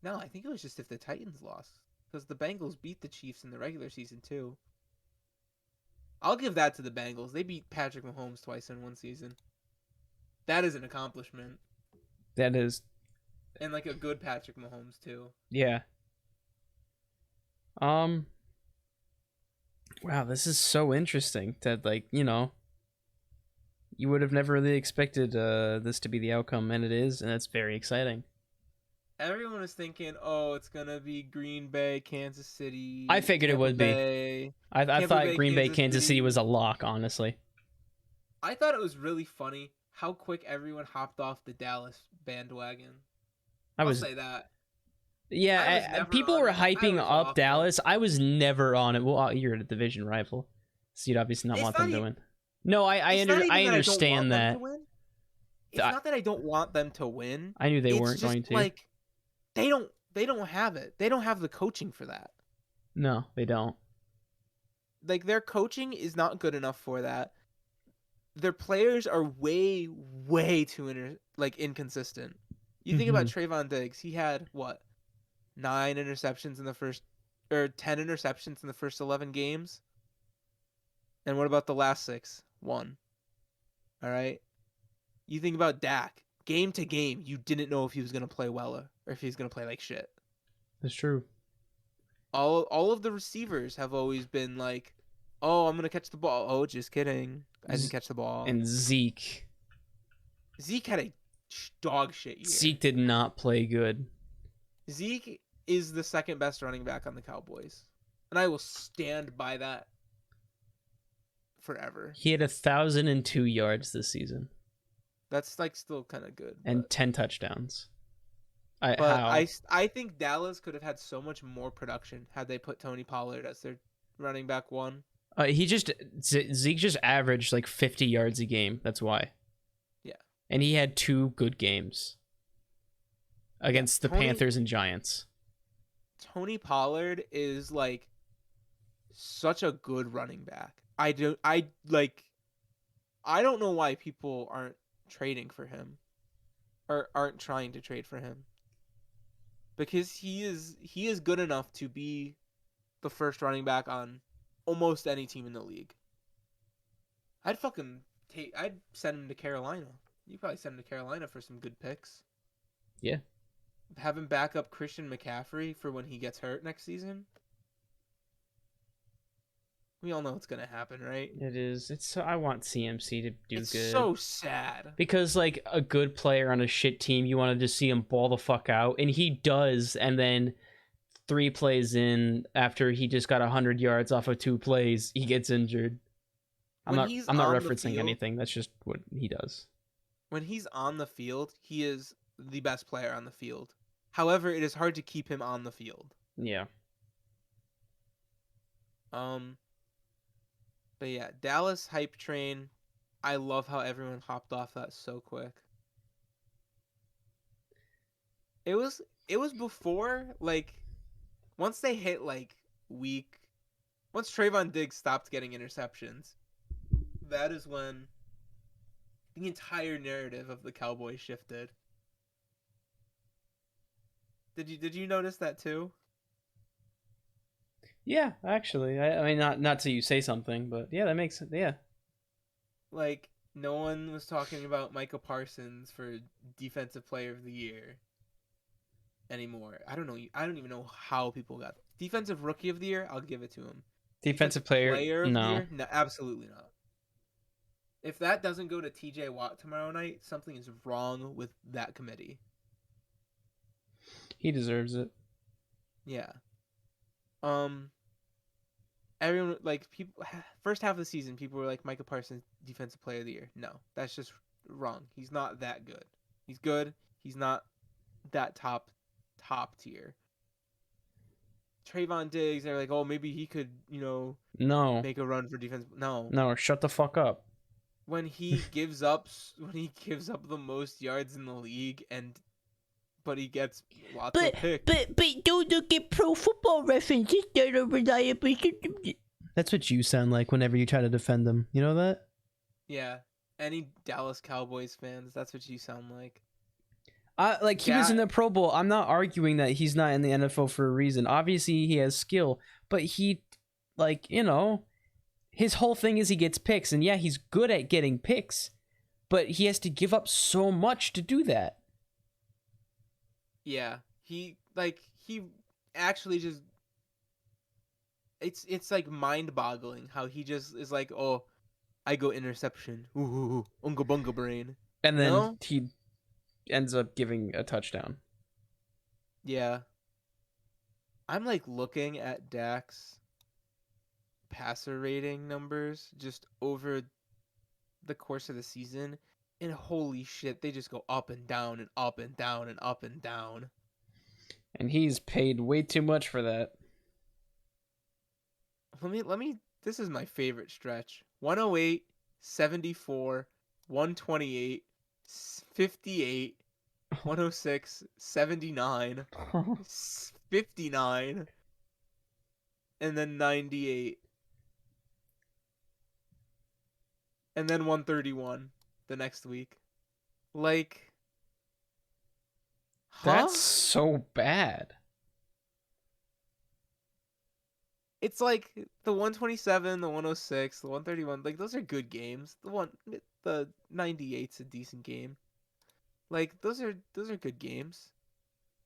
No, I think it was just if the Titans lost, because the Bengals beat the Chiefs in the regular season too. I'll give that to the Bengals. They beat Patrick Mahomes twice in 1 season. That is an accomplishment. That is. And like a good Patrick Mahomes too. Yeah. Wow, this is so interesting that, like, you know, you would have never really expected this to be the outcome, and it is, and it's very exciting. Everyone was thinking, oh, it's gonna be Green Bay, Kansas I City, figured it Tampa would be. Bay, I Tampa thought Bay, Green Bay, Kansas Kansas City was City. a lock, honestly. I thought it was really funny how quick everyone hopped off the Dallas bandwagon. I'll say that. I was Yeah, never people on were it. I hyping was up off it. Dallas. I was never on it. Well, you're a division rival, so you'd obviously not It's want not them to even. win. No, It's not I even that I don't want understand them to that. win. It's not that I don't want them to win. I knew they It's weren't just going to. like they don't have it. They don't have the coaching for that. No, they don't. Like their coaching is not good enough for that. Their players are way too inconsistent. You think about Trayvon Diggs, he had what? 9 interceptions in the first or 10 interceptions in the first 11 games. And what about the last 6? 1. All right? You think about Dak, game to game, you didn't know if he was going to play well or if he was going to play like shit. That's true. All of the receivers have always been like, "Oh, I'm going to catch the ball." Oh, just kidding. I didn't catch the ball. And Zeke Zeke had a dog shit year. Zeke did not play good. Zeke is the second best running back on the Cowboys. And I will stand by that forever. He had 1,002 yards this season. That's like still kind of good. And 10 touchdowns. I think Dallas could have had so much more production had they put Tony Pollard as their running back 1. Zeke just averaged like 50 yards a game. That's why. Yeah. And he had 2 good games against the Panthers and Giants. Tony Pollard is like such a good running back. I don't know why people aren't trading for him or aren't trying to trade for him. Because he is good enough to be the first running back on almost any team in the league. I'd send him to Carolina. You probably send him to Carolina for some good picks. Yeah. Have him back up Christian McCaffrey for when he gets hurt next season. We all know what's gonna happen, right? It is. I want CMC to do good. It's so sad. Because like a good player on a shit team, you want to just see him ball the fuck out, and he does. And then 3 plays in, after he just got 100 yards off of 2 plays, he gets injured. I'm not referencing anything. That's just what he does. When he's on the field, he is the best player on the field. However, it is hard to keep him on the field. Yeah. But yeah, Dallas hype train. I love how everyone hopped off that so quick. It was before, like, once they hit like once Trayvon Diggs stopped getting interceptions, that is when the entire narrative of the Cowboys shifted. Did you notice that too? Yeah, actually, I mean, not till you say something, but yeah, that makes sense. Yeah. Like, no one was talking about Micah Parsons for Defensive Player of the Year anymore. I don't know. I don't even know how people got Defensive Rookie of the Year. I'll give it to him. Defensive Player of the Year? No, absolutely not. If that doesn't go to TJ Watt tomorrow night, something is wrong with that committee. He deserves it. Yeah. Everyone, like, people, first half of the season, people were like, Micah Parsons, Defensive Player of the Year. No, that's just wrong. He's not that good. He's good. He's not that top tier. Trayvon Diggs, they're like, oh, maybe he could, make a run for defense. No, shut the fuck up. When he gives up the most yards in the league, but he gets lots of picks. But don't look at Pro Football References that are reliable. That's what you sound like whenever you try to defend them. You know that? Yeah. Any Dallas Cowboys fans, that's what you sound like. He was in the Pro Bowl. I'm not arguing that he's not in the NFL for a reason. Obviously, he has skill, but he, his whole thing is he gets picks, and yeah, he's good at getting picks, but he has to give up so much to do that. Yeah, he actually just it's like mind-boggling how he just is like, oh, I go interception, ooh, unga bunga brain, And you then know? he ends up giving a touchdown. Yeah, I'm like looking at Dak's passer rating numbers just over the course of the season, and holy shit, they just go up and down and up and down and up and down. And he's paid way too much for that. Let me this is my favorite stretch. 108, 74, 128, 58, 106, 79, 59, and then 98. And then 131 the next week. Like, huh? That's so bad. It's like the 127, the 106, the 131. Like, those are good games. The 98's a decent game. Like, those are good games.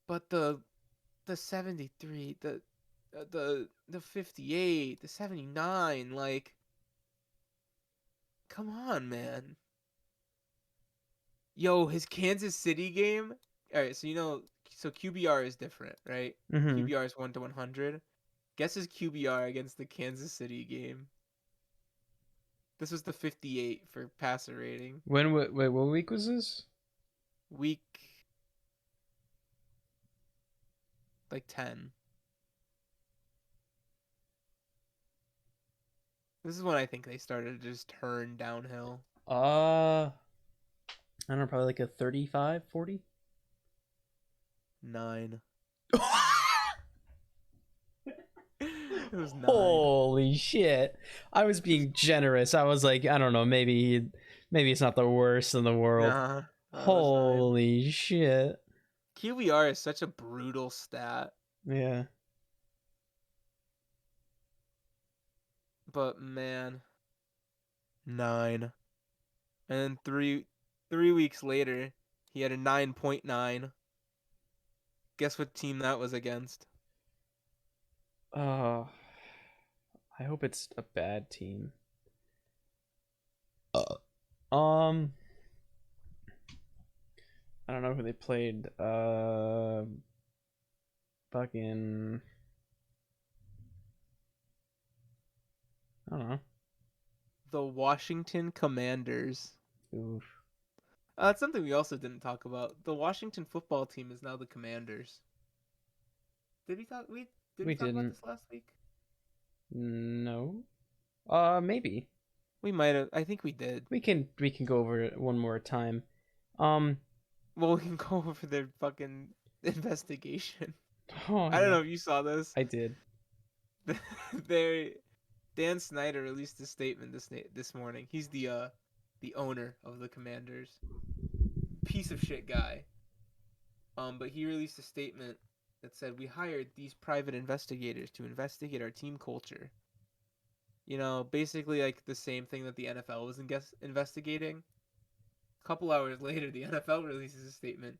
But the 73, the 58, the 79, like, come on, man. Yo, his Kansas City game. All right, so QBR is different, right? Mm-hmm. QBR is 1 to 100. Guess his QBR against the Kansas City game. This was the 58 for passer rating. Wait, what week was this? Week like 10. This is when I think they started to just turn downhill. I don't know, probably like a 35, 40? 9. It was 9. Holy shit. I was being generous. I was like, I don't know, maybe it's not the worst in the world. Nah. Holy shit. QBR is such a brutal stat. Yeah. But man, 9. And then 3 weeks later, he had a 9.9. Guess what team that was against? I hope it's a bad team. I don't know who they played. Fucking. I don't know. The Washington Commanders. Oof. That's something we also didn't talk about. The Washington football team is now the Commanders. Did we talk? Did we talk about didn't. this last week? No. Maybe. We might have. I think we did. We can go over it one more time. Well, we can go over their fucking investigation. Oh, I don't know if you saw this. I did. Dan Snyder released a statement this morning. He's the owner of the Commanders. Piece of shit guy. But he released a statement that said, "We hired these private investigators to investigate our team culture." You know, basically like the same thing that the NFL was investigating. A couple hours later, the NFL releases a statement.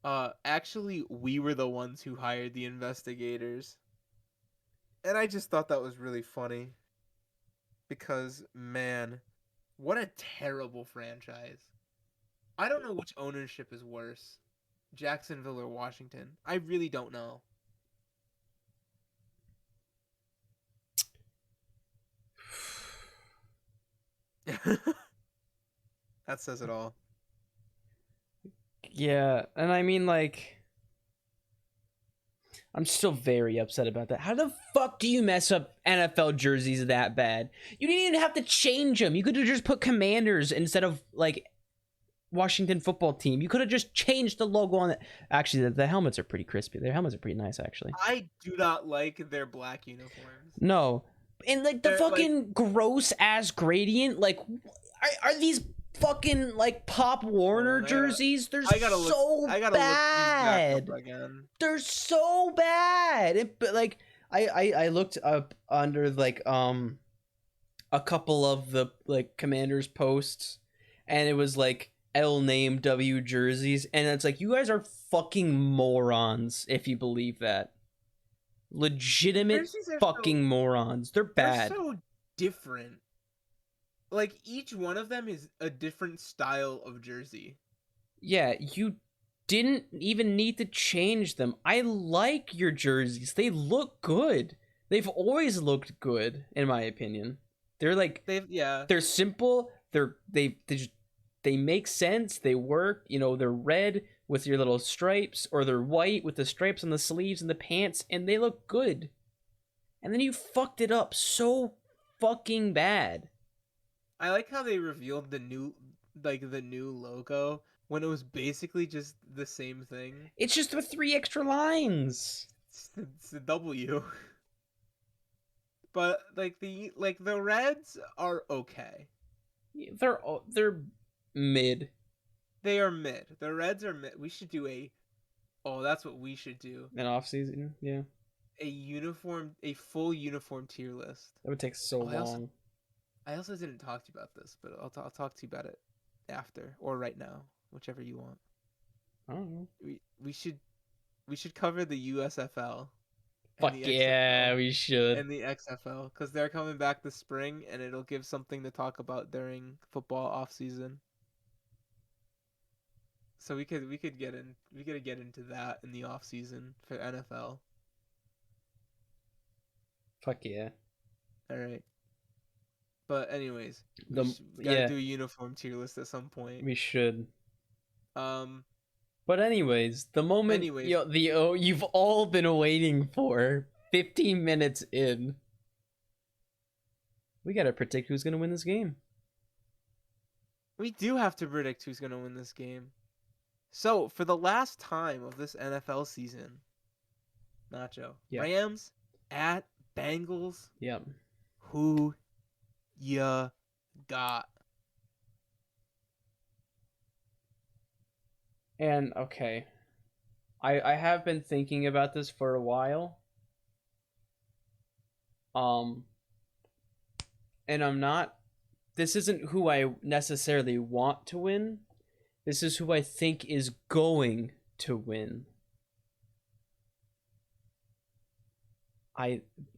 Actually, we were the ones who hired the investigators. And I just thought that was really funny. Because, man, what a terrible franchise. I don't know which ownership is worse, Jacksonville or Washington. I really don't know. That says it all. Yeah, and I mean, like, I'm still very upset about that. How the fuck do you mess up NFL jerseys that bad? You didn't even have to change them. You could have just put Commanders instead of, like, Washington football team. You could have just changed the logo on it. Actually, the helmets are pretty crispy. Their helmets are pretty nice, actually. I do not like their black uniforms. No. And, like, the fucking gross-ass gradient, like, are these fucking like Pop Warner jerseys? They're so bad. They're so bad. But like I looked up under like a couple of the like Commanders posts, and it was like L name W jerseys, and it's like, you guys are fucking morons if you believe that. Legitimate Jerseys are fucking morons. They're bad. They're so different. Like, each one of them is a different style of jersey. Yeah, you didn't even need to change them. I like your jerseys. They look good. They've always looked good, in my opinion. They're like, they're simple. They make sense. They work. You know, they're red with your little stripes, or they're white with the stripes on the sleeves and the pants, and they look good. And then you fucked it up so fucking bad. I like how they revealed the new logo when it was basically just the same thing. It's just with 3 extra lines. It's the W. But the Reds are okay. They're mid. They are mid. The Reds are mid. We should do that's what we should do. An off season, yeah. A full uniform tier list. That would take so long. I also didn't talk to you about this, but I'll talk to you about it after or right now, whichever you want. I don't know. We should cover the USFL. Fuck yeah, we should. And the XFL, because they're coming back this spring, and it'll give something to talk about during football off season. So we could get into that in the off season for NFL. Fuck yeah. All right. But anyways, we gotta do a uniform tier list at some point. We should. But anyways, the moment you've all been waiting for, 15 minutes in, we gotta predict who's gonna win this game. We do have to predict who's gonna win this game. So for the last time of this NFL season, Nacho, Rams at Bengals. Yep. Who ya got? And okay, I have been thinking about this for a while. And I'm not. This isn't who I necessarily want to win. This is who I think is going to win.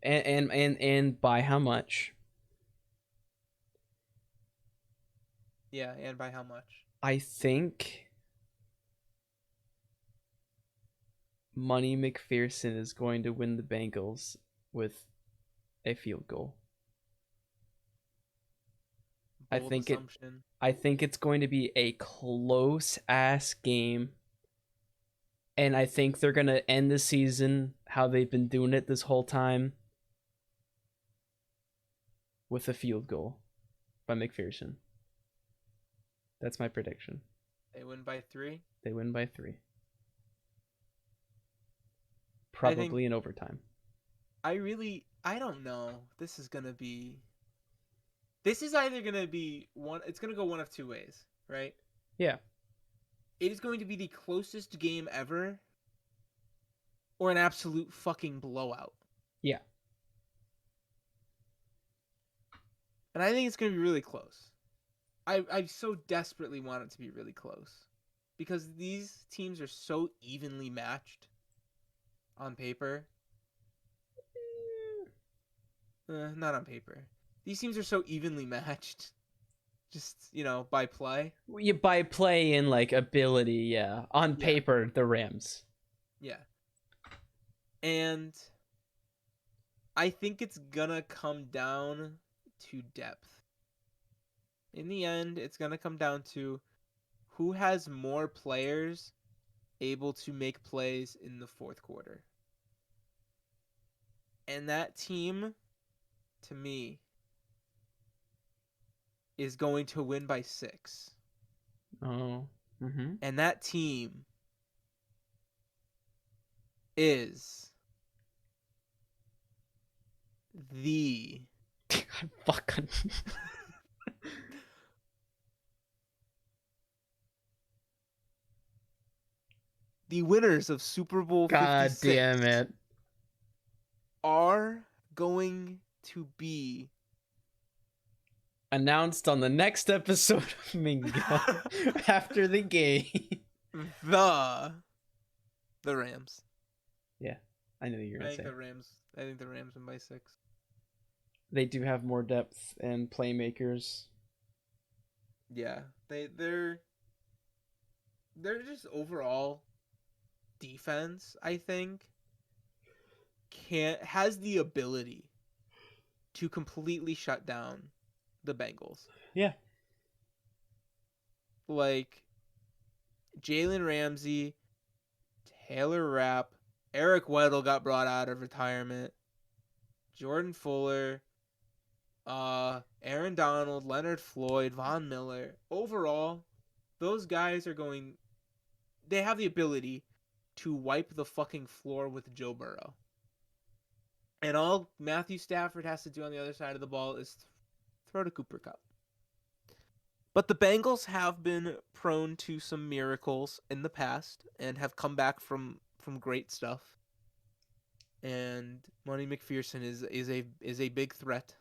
And by how much? Yeah, and by how much? I think Money McPherson is going to win the Bengals with a field goal. I think it's going to be a close ass game. And I think they're going to end the season how they've been doing it this whole time, with a field goal by McPherson. That's my prediction. They win by 3? They win by 3. Probably in overtime. I don't know. This is either going to be it's going to go one of two ways, right? Yeah. It is going to be the closest game ever, or an absolute fucking blowout. Yeah. And I think it's going to be really close. I so desperately want it to be really close, because these teams are so evenly matched on paper. Not on paper. These teams are so evenly matched, just, by play. By play and, ability, yeah. On paper, the Rams. Yeah. And I think it's gonna come down to depth. In the end, it's gonna come down to who has more players able to make plays in the fourth quarter. And that team, to me, is going to win by 6. Oh. Mm-hmm. And that team is the fucking the winners of Super Bowl 56. God damn it. Are going to be announced on the next episode of Minga after the game. The Rams. Yeah. I know you're I gonna think say. the Rams. I think the Rams win by 6. They do have more depth and playmakers. Yeah, they're just overall defense. I think has the ability to completely shut down the Bengals. Yeah. Like Jalen Ramsey, Taylor Rapp, Eric Weddle got brought out of retirement, Jordan Fuller, Aaron Donald, Leonard Floyd, Von Miller. Overall, those guys are going. They have the ability to wipe the fucking floor with Joe Burrow. And all Matthew Stafford has to do on the other side of the ball is throw to Cooper Kupp. But the Bengals have been prone to some miracles in the past and have come back from great stuff. And Monty McPherson is a big threat.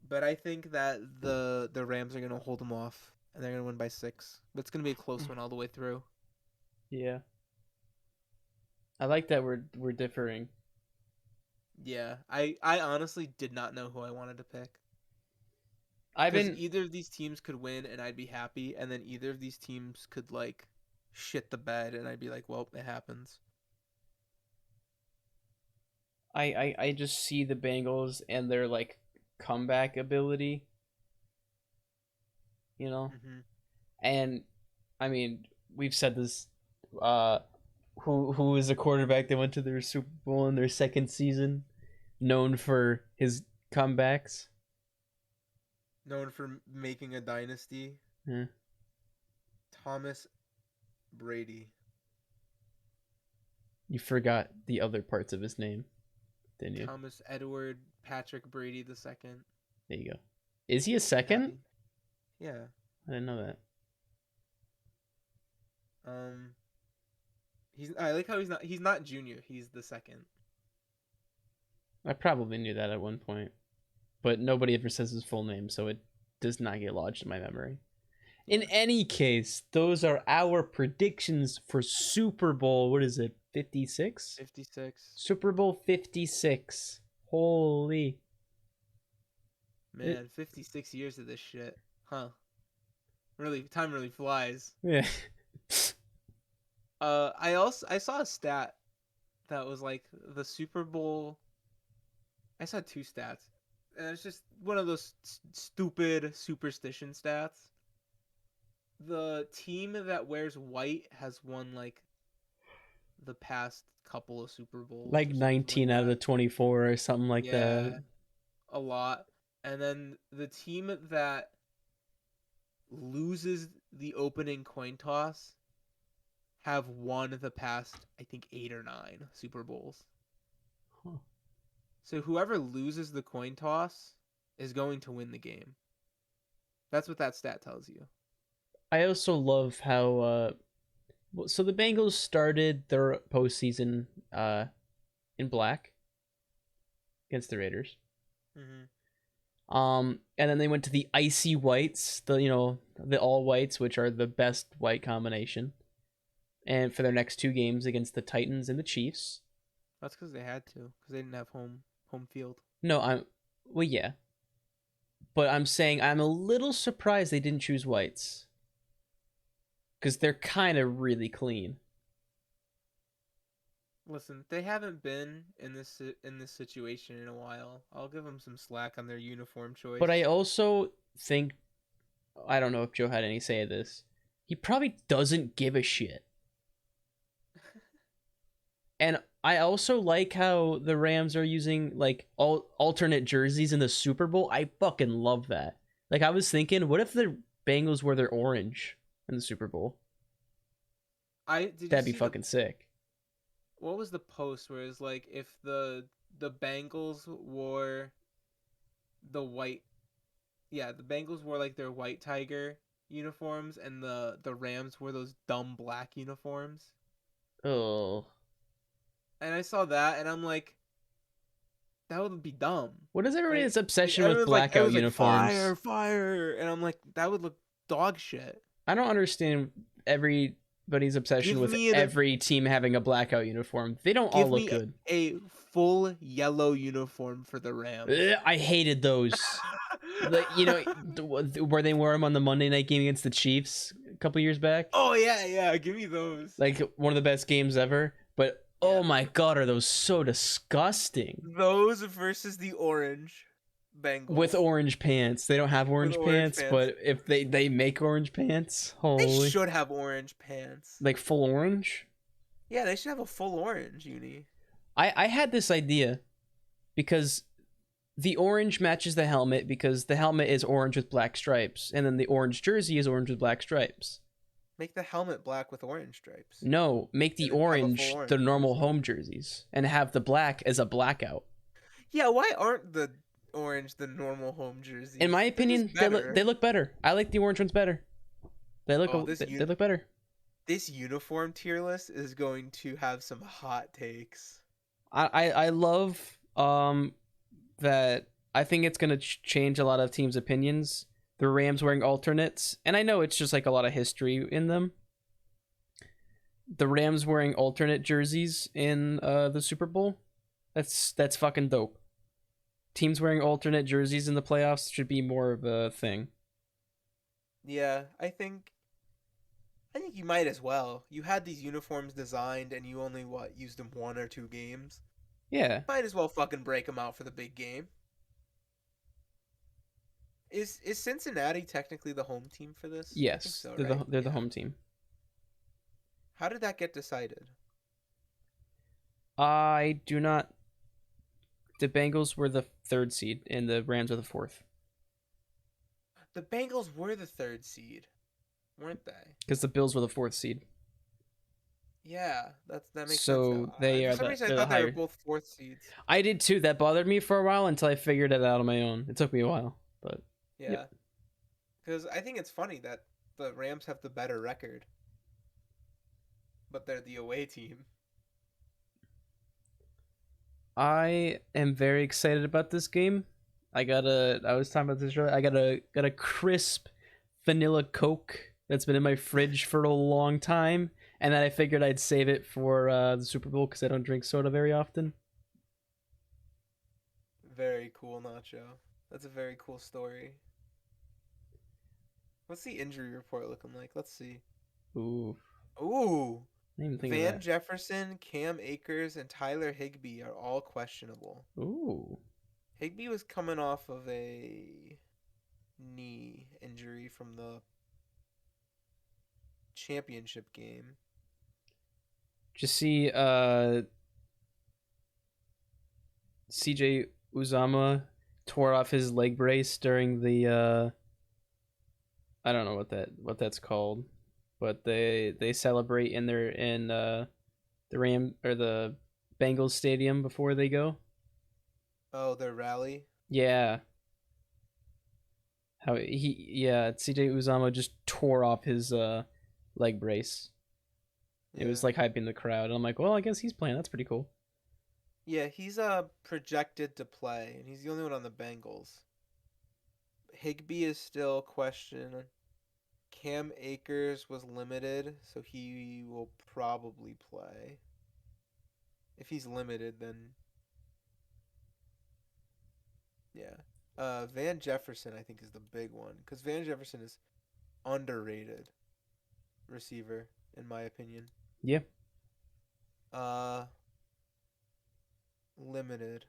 But I think that the Rams are going to hold them off and they're going to win by 6. But it's going to be a close one all the way through. Yeah. I like that we're differing. Yeah, I honestly did not know who I wanted to pick. I've Because been either of these teams could win and I'd be happy, and then either of these teams could like shit the bed and I'd be like, well, it happens. I just see the Bengals and their like comeback ability, you know? Mm-hmm. And I mean, we've said this who is a quarterback that went to their Super Bowl in their second season, known for his comebacks. Known for making a dynasty. Yeah. Thomas Brady. You forgot the other parts of his name, didn't you? Thomas Edward Patrick Brady II. There you go. Is he a second? Yeah. I didn't know that. I like how he's not junior, he's the second. I probably knew that at one point, but nobody ever says his full name, so it does not get lodged in my memory. In any case, those are our predictions for Super Bowl. What is it? 56? 56. Super Bowl 56. Holy. Man, 56 years of this shit. Huh. Really, time really flies. Yeah. I saw a stat that was like the Super Bowl. I saw 2 stats, and it's just one of those stupid superstition stats. The team that wears white has won like the past couple of Super Bowls. Like 19 out of the 24 or something like that. A lot. And then the team that loses the opening coin toss have won the past, I think, 8 or 9 Super Bowls. Huh. So whoever loses the coin toss is going to win the game. That's what that stat tells you. I also love how so the Bengals started their postseason in black against the Raiders. Mm-hmm. And then they went to the icy whites, the all whites, which are the best white combination. And for their next 2 games against the Titans and the Chiefs. That's because they had to, because they didn't have home field. No, well, yeah. But I'm saying I'm a little surprised they didn't choose whites. Because they're kind of really clean. Listen, they haven't been in this situation in a while. I'll give them some slack on their uniform choice. But I also think, I don't know if Joe had any say of this, he probably doesn't give a shit. And I also like how the Rams are using like alternate jerseys in the Super Bowl. I fucking love that. Like I was thinking, what if the Bengals wore their orange in the Super Bowl? That'd be fucking sick. What was the post where it's like if the Bengals wore the white, the Bengals wore like their white tiger uniforms and the Rams wore those dumb black uniforms. Oh. And I saw that and I'm like, that would be dumb. What is everybody's obsession like, with blackout uniforms? Fire, and I'm like, that would look dog shit. I don't understand every everybody's obsession Give with me every team having a blackout uniform. They don't all give look me good. a full yellow uniform for the Rams. Ugh, I hated those. Where they wore them on the Monday night game against the Chiefs a couple years back. Oh yeah, give me those. Like one of the best games ever. But Yeah. oh my god, are those so disgusting? Those versus the orange Bengals With orange pants. They don't have orange orange pants, pants. but if they make orange pants, They holy. should have orange pants. Like full orange? Yeah, they should have a full orange uni. I had this idea because the orange matches the helmet because the helmet is orange with black stripes, and then the orange jersey is orange with black stripes. Make the helmet black with orange stripes. No, make the And then have a full orange orange the normal jersey. home jerseys and have the black as a blackout. Yeah, why aren't the orange the normal home jersey? In my opinion, they look better. I like the orange ones better. They look they look better. This uniform tier list is going to have some hot takes. I love that. I think it's gonna change a lot of teams' opinions. The Rams wearing alternates, and I know it's just like a lot of history in them. The Rams wearing alternate jerseys in the Super Bowl, that's fucking dope. Teams wearing alternate jerseys in the playoffs should be more of a thing. Yeah, I think you might as well. You had these uniforms designed, and you only used them 1 or 2 games. Yeah. Might as well fucking break them out for the big game. Is Cincinnati technically the home team for this? Yes, I think so, they're right? the home team. How did that get decided? I do not. The Bengals were the 3rd seed, and the Rams are the 4th. The Bengals were the 3rd seed, weren't they? Because the Bills were the 4th seed. Yeah, that makes so sense. They For are some the, reason, I they're thought the they higher. were both 4th seeds. I did too. That bothered me for a while until I figured it out on my own. It took me a while, but Yeah, because I think it's funny that the Rams have the better record, but they're the away team. I am very excited about this game. I was talking about this earlier. I got a crisp vanilla Coke that's been in my fridge for a long time, and then I figured I'd save it for the Super Bowl because I don't drink soda very often. Very cool, Nacho. That's a very cool story. What's the injury report looking like? Let's see. Ooh. I didn't even think of Van that. Jefferson, Cam Akers, and Tyler Higbee are all questionable. Ooh. Higbee was coming off of a knee injury from the championship game. Just see CJ Uzama tore off his leg brace during the I don't know what that's called, but they celebrate in the Ram or the Bengals stadium before they go. Oh, their rally? Yeah. CJ Uzama just tore off his leg brace. It was like hyping the crowd. And I'm like, well, I guess he's playing. That's pretty cool. Yeah, he's projected to play, and he's the only one on the Bengals. Higbee is still questioned. Cam Akers was limited, so he will probably play. If he's limited, then yeah. Van Jefferson, I think, is the big one, because Van Jefferson is underrated receiver, in my opinion. Yeah. Limited.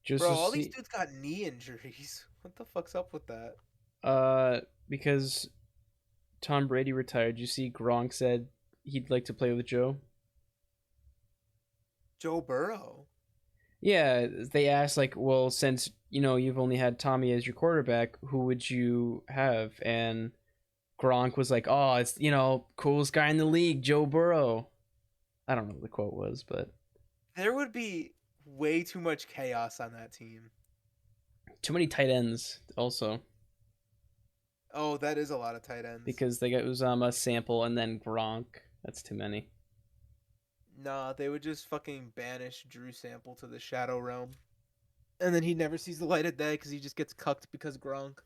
Just Bro, all these dudes got knee injuries. What the fuck's up with that? Because Tom Brady retired. You see, Gronk said he'd like to play with Joe. Joe Burrow. Yeah, they asked like, well, since you've only had Tommy as your quarterback, who would you have? And Gronk was like, oh, it's coolest guy in the league, Joe Burrow. I don't know what the quote was, but there would be way too much chaos on that team. Too many tight ends also. Oh, that is a lot of tight ends. Because they got Uzama, Sample, and then Gronk. That's too many. Nah, they would just fucking banish Drew Sample to the Shadow Realm. And then he never sees the light of day because he just gets cucked because Gronk.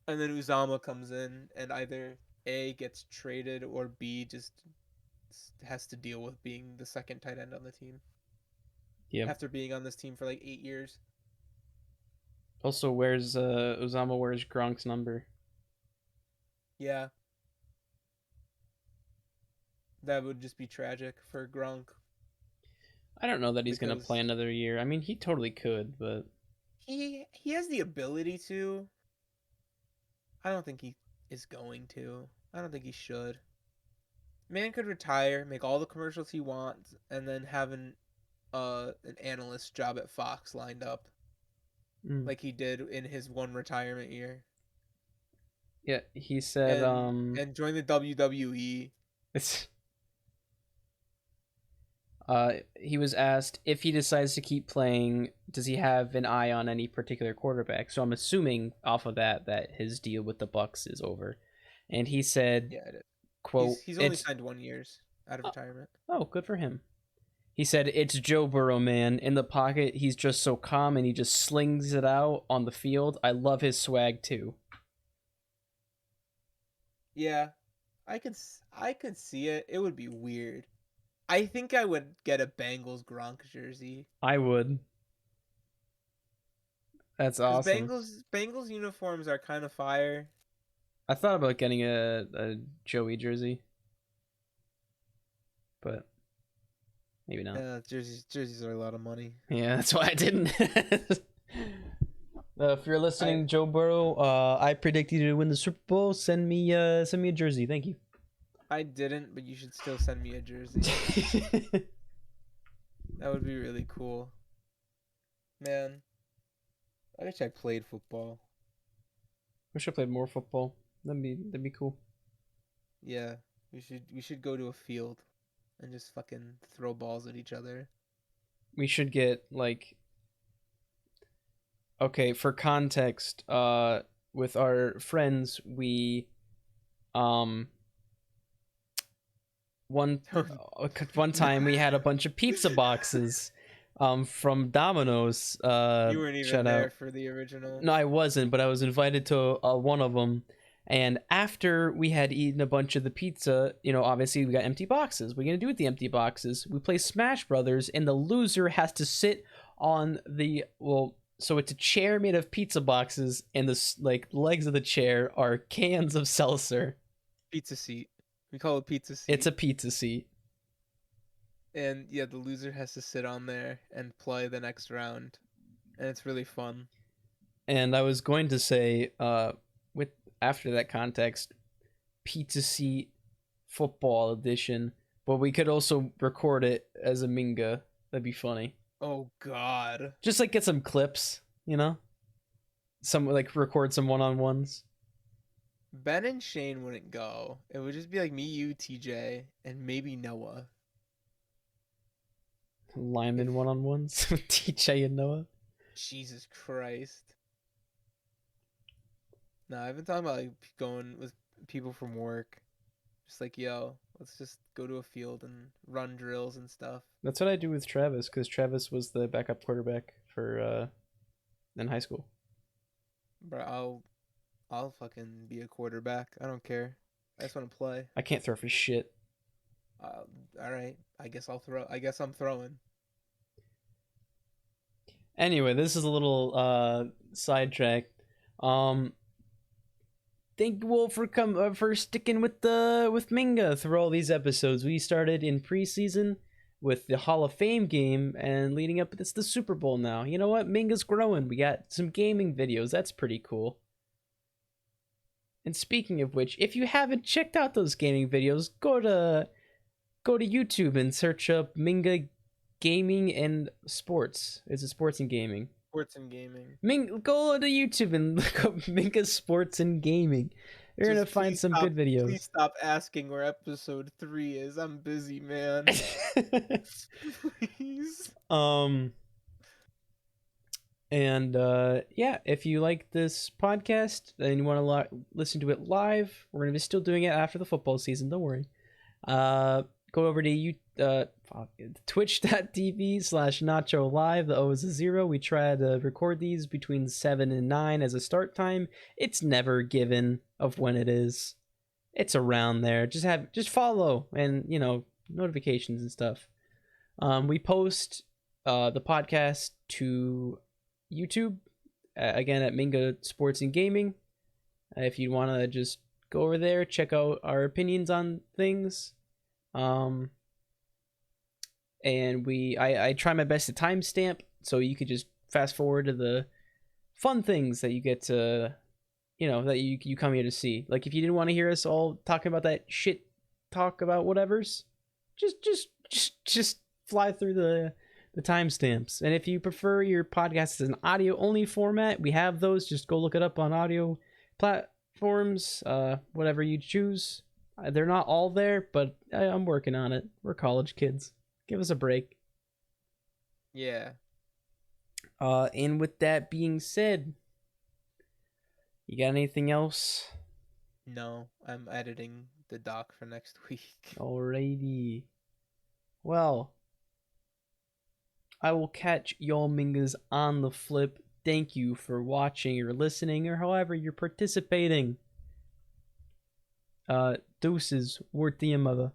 And then Uzama comes in and either A, gets traded, or B, just has to deal with being the second tight end on the team. Yeah. After being on this team for like 8 years. Also, Uzama wears Gronk's number. Yeah. That would just be tragic for Gronk. I don't know that he's gonna play another year. I mean, he totally could, but he has the ability to. I don't think he is going to. I don't think he should. Man could retire, make all the commercials he wants, and then have an analyst job at Fox lined up, like he did in his one retirement year. Yeah, he said, and join the WWE. It's. He was asked if he decides to keep playing, does he have an eye on any particular quarterback? So I'm assuming off of that his deal with the Bucks is over, and he said, "Yeah, it is." "Quote: He's only signed 1 year out of retirement." Oh, good for him. He said, "It's Joe Burrow, man. In the pocket, he's just so calm, and he just slings it out on the field. I love his swag too." Yeah, I could see it. It would be weird. I think I would get a Bengals Gronk jersey. I would. That's awesome. Bengals uniforms are kind of fire. I thought about getting a Joey jersey, but maybe not. Yeah, jerseys are a lot of money. Yeah, that's why I didn't. If you're listening, Joe Burrow, I predict you to win the Super Bowl. Send me a jersey. Thank you. I didn't, but you should still send me a jersey. That would be really cool. Man, I wish I played football. Wish I played more football. That'd be cool. Yeah, we should go to a field and just fucking throw balls at each other. We should get like. Okay, for context, with our friends, we one time we had a bunch of pizza boxes from Domino's. You weren't even there for the original. No, I wasn't, but I was invited to one of them. And after we had eaten a bunch of the pizza, obviously we got empty boxes. What are you going to do with the empty boxes? We play Smash Brothers, and the loser has to sit on so it's a chair made of pizza boxes, and the legs of the chair are cans of seltzer. Pizza seat. We call it pizza seat. It's a pizza seat. And yeah, the loser has to sit on there and play the next round, and it's really fun. And I was going to say, after that context, pizza seat football edition, but we could also record it as a Minga. That'd be funny. Oh God! Just get some clips, some record some one-on-ones. Ben and Shane wouldn't go. It would just be me, you, TJ, and maybe Noah. Lineman one-on-ones with TJ and Noah. Jesus Christ! No, I've been talking about going with people from work. Just yo, let's just go to a field and run drills and stuff. That's what I do with Travis, because Travis was the backup quarterback for in high school. Bro, I'll fucking be a quarterback. I don't care. I just want to play. I can't throw for shit. All right. I guess I'll throw. I guess I'm throwing. Anyway, this is a little sidetrack. Thank you all for sticking with Minga through all these episodes. We started in preseason with the Hall of Fame game, and leading up, it's the Super Bowl now. You know what? Minga's growing. We got some gaming videos. That's pretty cool. And speaking of which, if you haven't checked out those gaming videos, go to YouTube and search up Minga Gaming and Sports. Is it Sports and Gaming? Sports and Gaming. Go to YouTube and look up Minga Sports and Gaming. You're going to find some good videos. Please stop asking where episode 3 is. I'm busy, man. Please. And yeah, if you like this podcast and you want to listen to it live, we're going to be still doing it after the football season. Don't worry. Go over to twitch.tv/Nacho Live. The O is a 0. We try to record these between 7 and 9 as a start time. It's never given of when it is. it's around there. Just follow and notifications and stuff. We post the podcast to YouTube again at Minga Sports and Gaming. If you want to just go over there, check out our opinions on things. And I try my best to timestamp so you could just fast forward to the fun things that you get to, that you come here to see. Like if you didn't want to hear us all talking about that shit, talk about whatever's, just fly through the timestamps. And if you prefer your podcast as an audio only format, we have those. Just go look it up on audio platforms, whatever you choose. They're not all there, but I'm working on it. We're college kids. Give us a break. Yeah. And with that being said, you got anything else? No, I'm editing the doc for next week. Alrighty. Well, I will catch y'all Mingas on the flip. Thank you for watching or listening or however you're participating. Deuces, word to your mother.